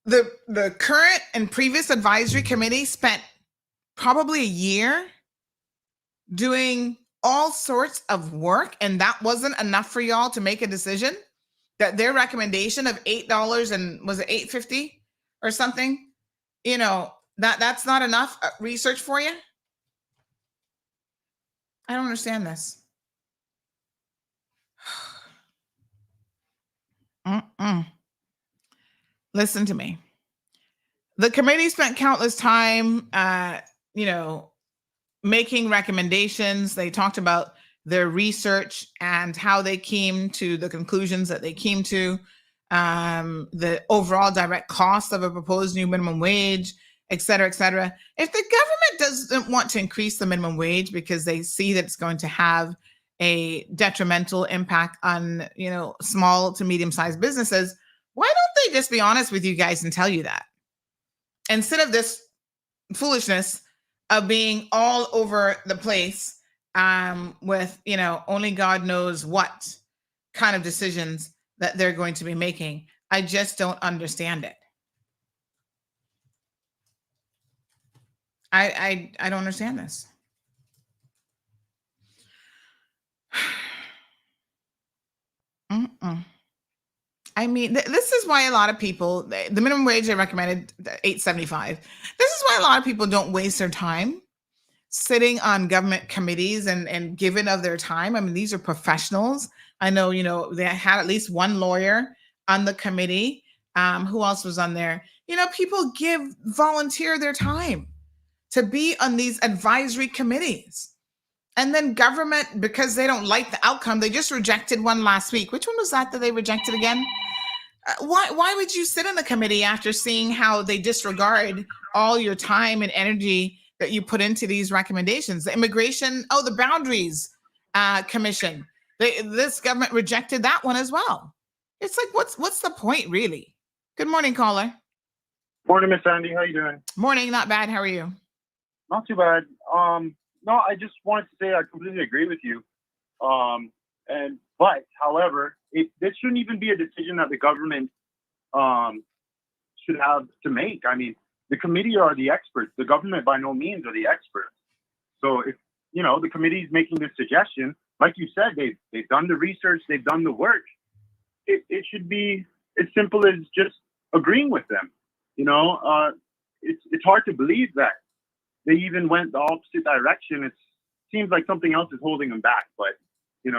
the current and previous advisory committee spent probably a year doing all sorts of work, and that wasn't enough for y'all to make a decision that their recommendation of $8 and was it $8.50 or something, that's not enough research for you? I don't understand this. Listen to me. The committee spent countless time, making recommendations. They talked about their research and how they came to the conclusions that they came to, the overall direct cost of a proposed new minimum wage, et cetera, et cetera. If the government doesn't want to increase the minimum wage because they see that it's going to have a detrimental impact on, small to medium-sized businesses, why don't they just be honest with you guys and tell you that? Instead of this foolishness of being all over the place with, only God knows what kind of decisions that they're going to be making. I just don't understand it. I don't understand this. I mean, this is why a lot of people, the minimum wage I recommended, $8.75. This is why a lot of people don't waste their time sitting on government committees and giving of their time. I mean, these are professionals. I know, they had at least one lawyer on the committee. Who else was on there? People volunteer their time to be on these advisory committees. And then government, because they don't like the outcome, they just rejected one last week. Which one was that they rejected again? Why would you sit on the committee after seeing how they disregard all your time and energy that you put into these recommendations? The immigration, the boundaries commission. This government rejected that one as well. It's like, what's the point, really? Good morning, caller. Morning, Miss Sandy. How you doing? Morning, not bad. How are you? Not too bad. No, I just wanted to say I completely agree with you. But however, this shouldn't even be a decision that the government should have to make. I mean, the committee are the experts. The government by no means are the experts. So if the committee is making this suggestion, like you said, they've done the research, they've done the work. It should be as simple as just agreeing with them. It's hard to believe that they even went the opposite direction. It seems like something else is holding them back, but it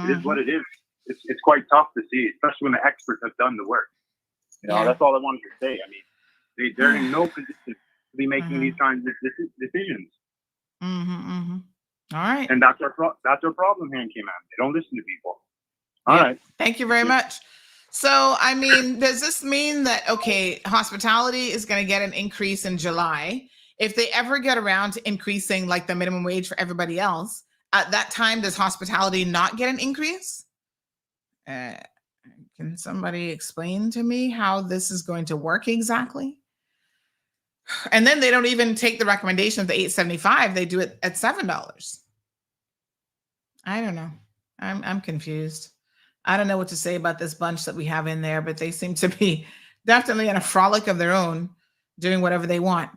is what it is. It's quite tough to see, especially when the experts have done the work. That's all I wanted to say. I mean, they're in no position to be making these kinds of decisions. All right. And that's our problem here in Cayman. They don't listen to people. All right. Thank you very much. So, I mean, does this mean that, hospitality is going to get an increase in July? If they ever get around to increasing like the minimum wage for everybody else, at that time, does hospitality not get an increase? Can somebody explain to me how this is going to work exactly? And then they don't even take the recommendation of the $8.75. They do it at $7. I don't know. I'm confused. I don't know what to say about this bunch that we have in there, but they seem to be definitely in a frolic of their own, doing whatever they want.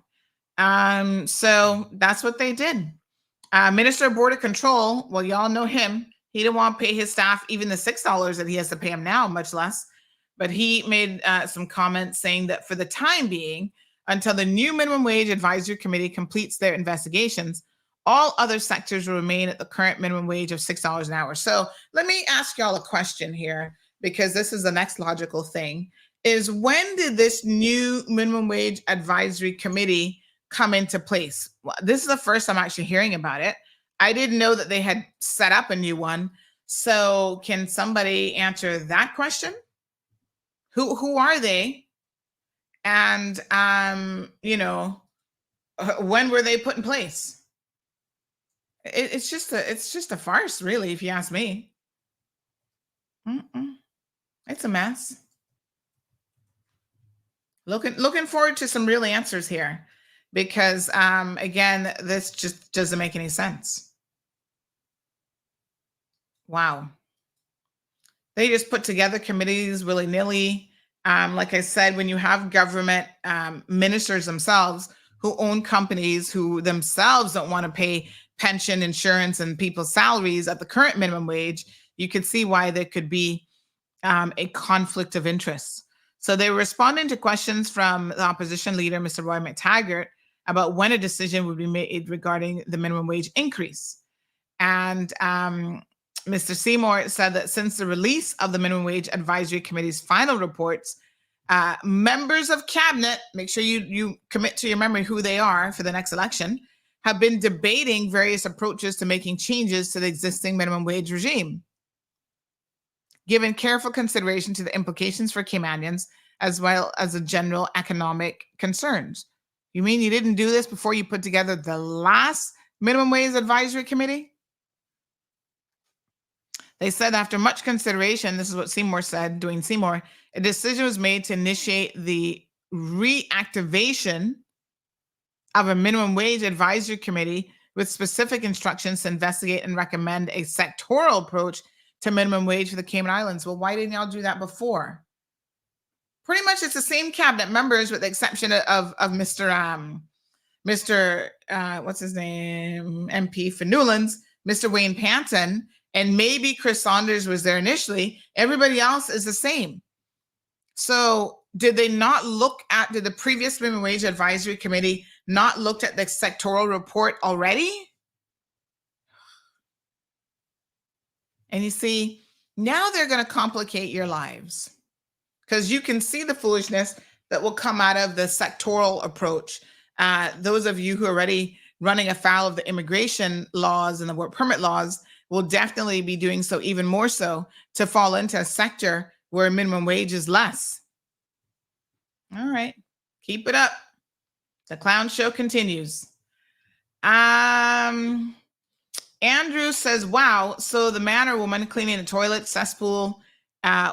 So that's what they did. Minister of Border Control, well, y'all know him. He didn't want to pay his staff even the $6 that he has to pay them now, much less. But he made some comments saying that for the time being, until the new minimum wage advisory committee completes their investigations, all other sectors will remain at the current minimum wage of $6 an hour. So let me ask y'all a question here, because this is the next logical thing, is when did this new minimum wage advisory committee come into place? Well, this is the first I'm actually hearing about it. I didn't know that they had set up a new one. So can somebody answer that question? Who are they? And, when were they put in place? It's just a farce, really, if you ask me. It's a mess. Looking forward to some real answers here, because again, this just doesn't make any sense. Wow. They just put together committees willy-nilly. Like I said, when you have government ministers themselves who own companies who themselves don't want to pay pension, insurance, and people's salaries at the current minimum wage, you could see why there could be a conflict of interest. So they were responding to questions from the opposition leader, Mr. Roy McTaggart, about when a decision would be made regarding the minimum wage increase. And Mr. Seymour said that since the release of the Minimum Wage Advisory Committee's final reports, members of cabinet, make sure you commit to your memory who they are for the next election, have been debating various approaches to making changes to the existing minimum wage regime. Given careful consideration to the implications for Caymanians, as well as the general economic concerns. You mean you didn't do this before you put together the last Minimum Wage Advisory Committee? They said after much consideration, this is what Seymour said, Dwayne Seymour, a decision was made to initiate the reactivation of a Minimum Wage Advisory Committee with specific instructions to investigate and recommend a sectoral approach to minimum wage for the Cayman Islands. Well, why didn't y'all do that before? Pretty much it's the same cabinet members with the exception of Mr. What's his name? MP for Newlands, Mr. Wayne Panton, and maybe Chris Saunders was there initially. Everybody else is the same. So did the previous Minimum Wage Advisory Committee not looked at the sectoral report already? And you see, now they're going to complicate your lives because you can see the foolishness that will come out of the sectoral approach. Those of you who are already running afoul of the immigration laws and the work permit laws will definitely be doing so even more so to fall into a sector where minimum wage is less. All right, keep it up. The clown show continues. Andrew says, wow, so the man or woman cleaning the toilet, cesspool,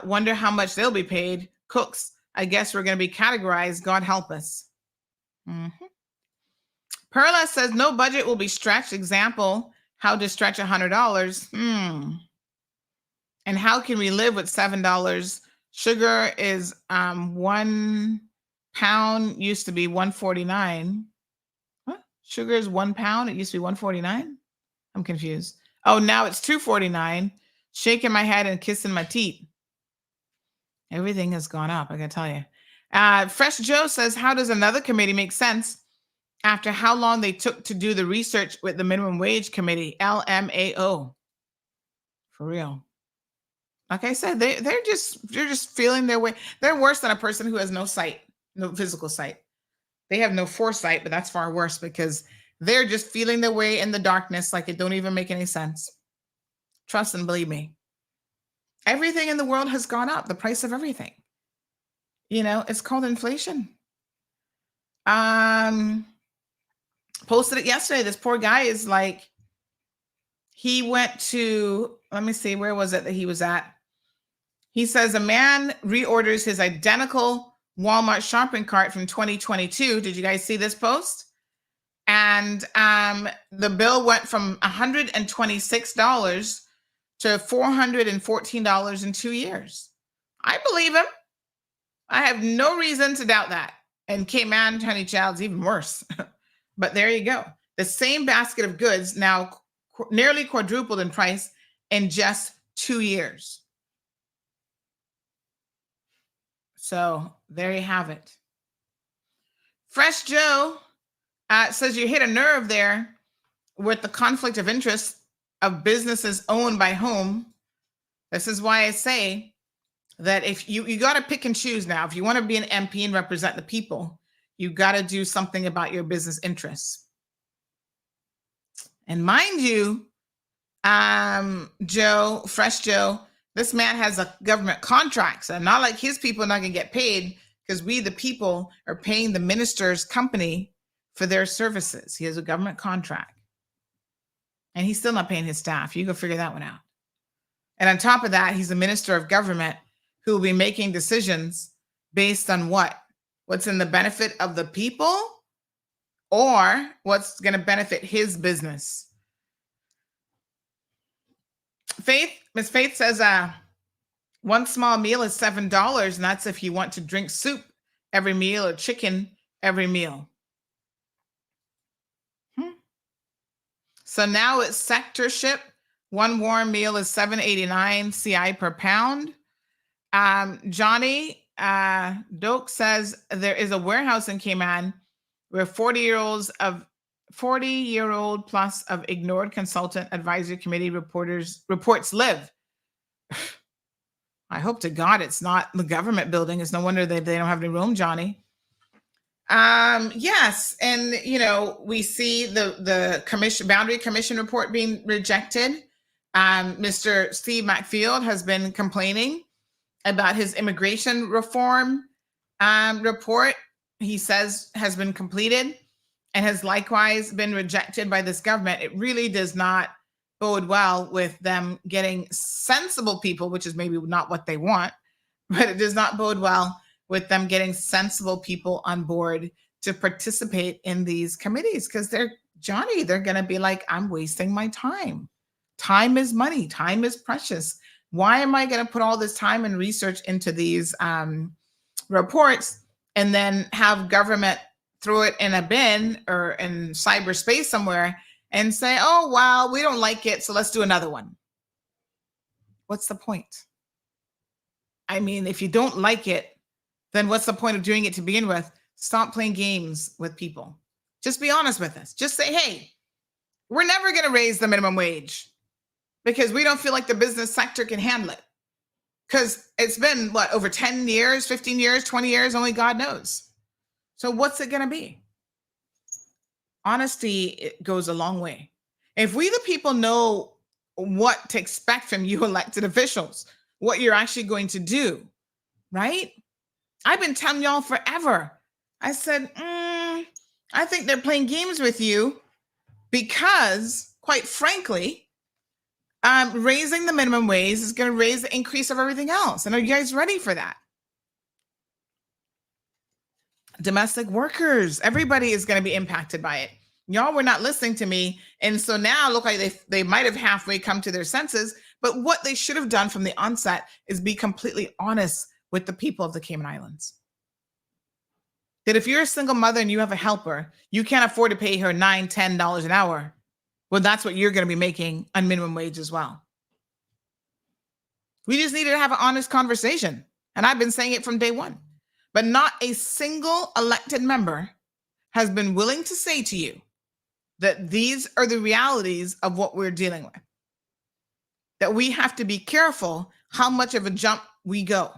wonder how much they'll be paid. Cooks, I guess we're going to be categorized. God help us. Mm-hmm. Perla says, no budget will be stretched. Example, how to stretch $100. And how can we live with $7? Sugar is 1 pound, used to be $1.49. What? Sugar is 1 pound. It used to be $1.49. I'm confused. Oh, now it's $2.49. Shaking my head and kissing my teeth. Everything has gone up, I gotta tell you. Fresh Joe says, how does another committee make sense after how long they took to do the research with the Minimum Wage Committee, LMAO? For real. Like I said, they're just feeling their way. They're worse than a person who has no sight, no physical sight. They have no foresight, but that's far worse because they're just feeling their way in the darkness like it don't even make any sense. Trust and believe me. Everything in the world has gone up, the price of everything. You know, it's called inflation. Posted it yesterday. This poor guy is like, he went to, let me see, where was it that he was at? He says a man reorders his identical Walmart shopping cart from 2022. Did you guys see this post? And the bill went from $126 to $414 in 2 years. I believe him. I have no reason to doubt that. And Cayman, honey child's even worse. But there you go. The same basket of goods now nearly quadrupled in price in just 2 years. So there you have it. Fresh Joe says you hit a nerve there with the conflict of interest of businesses owned by whom. This is why I say that if you got to pick and choose now. If you want to be an MP and represent the people, you got to do something about your business interests. And mind you, Joe, Fresh Joe, this man has a government contract. So not like his people are not going to get paid because we, the people, are paying the minister's company for their services. He has a government contract. And he's still not paying his staff. You go figure that one out. And on top of that, he's a minister of government who will be making decisions based on what? What's in the benefit of the people or what's going to benefit his business? Miss Faith says one small meal is $7, and that's if you want to drink soup every meal or chicken every meal. So now it's sectorship. One warm meal is $7.89 CI per pound. Johnny Doak says there is a warehouse in Cayman where 40 40-year-old plus of ignored consultant advisory committee reports live. I hope to God it's not the government building. It's no wonder they don't have any room, Johnny. Yes, and we see the boundary commission report being rejected. Mr. Steve McField has been complaining about his immigration reform report. He says has been completed and has likewise been rejected by this government. It really does not bode well with them getting sensible people, which is maybe not what they want, but it does not bode well with them getting sensible people on board to participate in these committees, because they're going to be like, I'm wasting my time. Time is money. Time is precious. Why am I going to put all this time and research into these reports and then have government throw it in a bin or in cyberspace somewhere and say, oh, wow, we don't like it, so let's do another one? What's the point? I mean, if you don't like it, then what's the point of doing it to begin with? Stop playing games with people. Just be honest with us. Just say, hey, we're never going to raise the minimum wage because we don't feel like the business sector can handle it. Because it's been, over 10 years, 15 years, 20 years, only God knows. So what's it going to be? Honesty, it goes a long way. If we, the people, know what to expect from you elected officials, what you're actually going to do, right? I've been telling y'all forever. I said, I think they're playing games with you because, quite frankly, raising the minimum wage is going to raise the increase of everything else. And are you guys ready for that? Domestic workers, everybody is going to be impacted by it. Y'all were not listening to me. And so now look like they might have halfway come to their senses, but what they should have done from the onset is be completely honest with the people of the Cayman Islands. That if you're a single mother and you have a helper, you can't afford to pay her $9, $10 an hour. Well, that's what you're going to be making on minimum wage as well. We just needed to have an honest conversation. And I've been saying it from day one. But not a single elected member has been willing to say to you that these are the realities of what we're dealing with. That we have to be careful how much of a jump we go.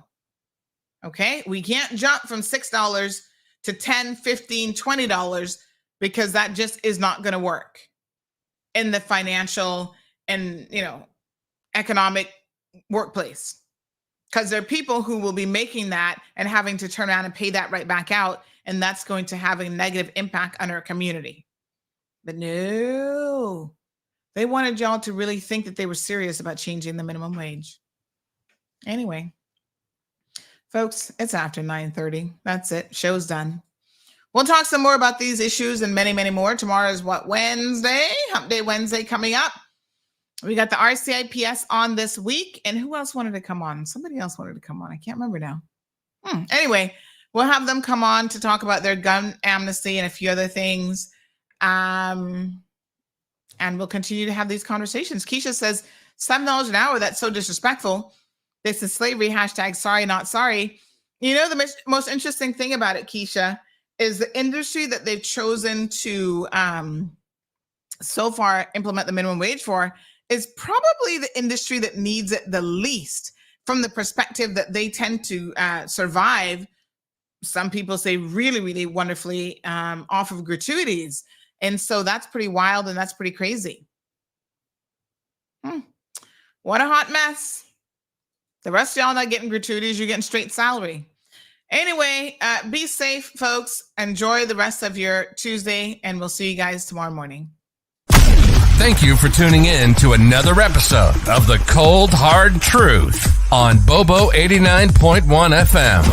Okay? We can't jump from $6 to $10, $15, $20 because that just is not going to work in the financial and, economic workplace. Because there are people who will be making that and having to turn around and pay that right back out. And that's going to have a negative impact on our community. But no, they wanted y'all to really think that they were serious about changing the minimum wage. Anyway, folks, it's after 9:30. That's it. Show's done. We'll talk some more about these issues and many, many more. Tomorrow is Wednesday? Hump Day Wednesday coming up. We got the RCIPS on this week. And who else wanted to come on? Somebody else wanted to come on. I can't remember now. Anyway, we'll have them come on to talk about their gun amnesty and a few other things. And we'll continue to have these conversations. Keisha says, $7 an hour, that's so disrespectful. This is slavery, # sorry, not sorry. The most interesting thing about it, Keisha, is the industry that they've chosen to so far implement the minimum wage for is probably the industry that needs it the least from the perspective that they tend to survive. Some people say really, really wonderfully off of gratuities. And so that's pretty wild and that's pretty crazy. What a hot mess. The rest of y'all not getting gratuities, you're getting straight salary. Anyway, be safe, folks. Enjoy the rest of your Tuesday, and we'll see you guys tomorrow morning. Thank you for tuning in to another episode of The Cold Hard Truth on Bobo 89.1 FM.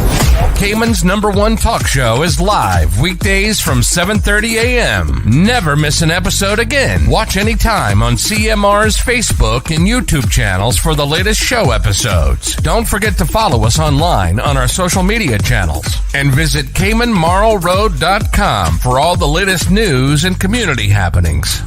Cayman's #1 talk show is live weekdays from 7:30 a.m. Never miss an episode again. Watch anytime on CMR's Facebook and YouTube channels for the latest show episodes. Don't forget to follow us online on our social media channels. And visit CaymanMarlRoad.com for all the latest news and community happenings.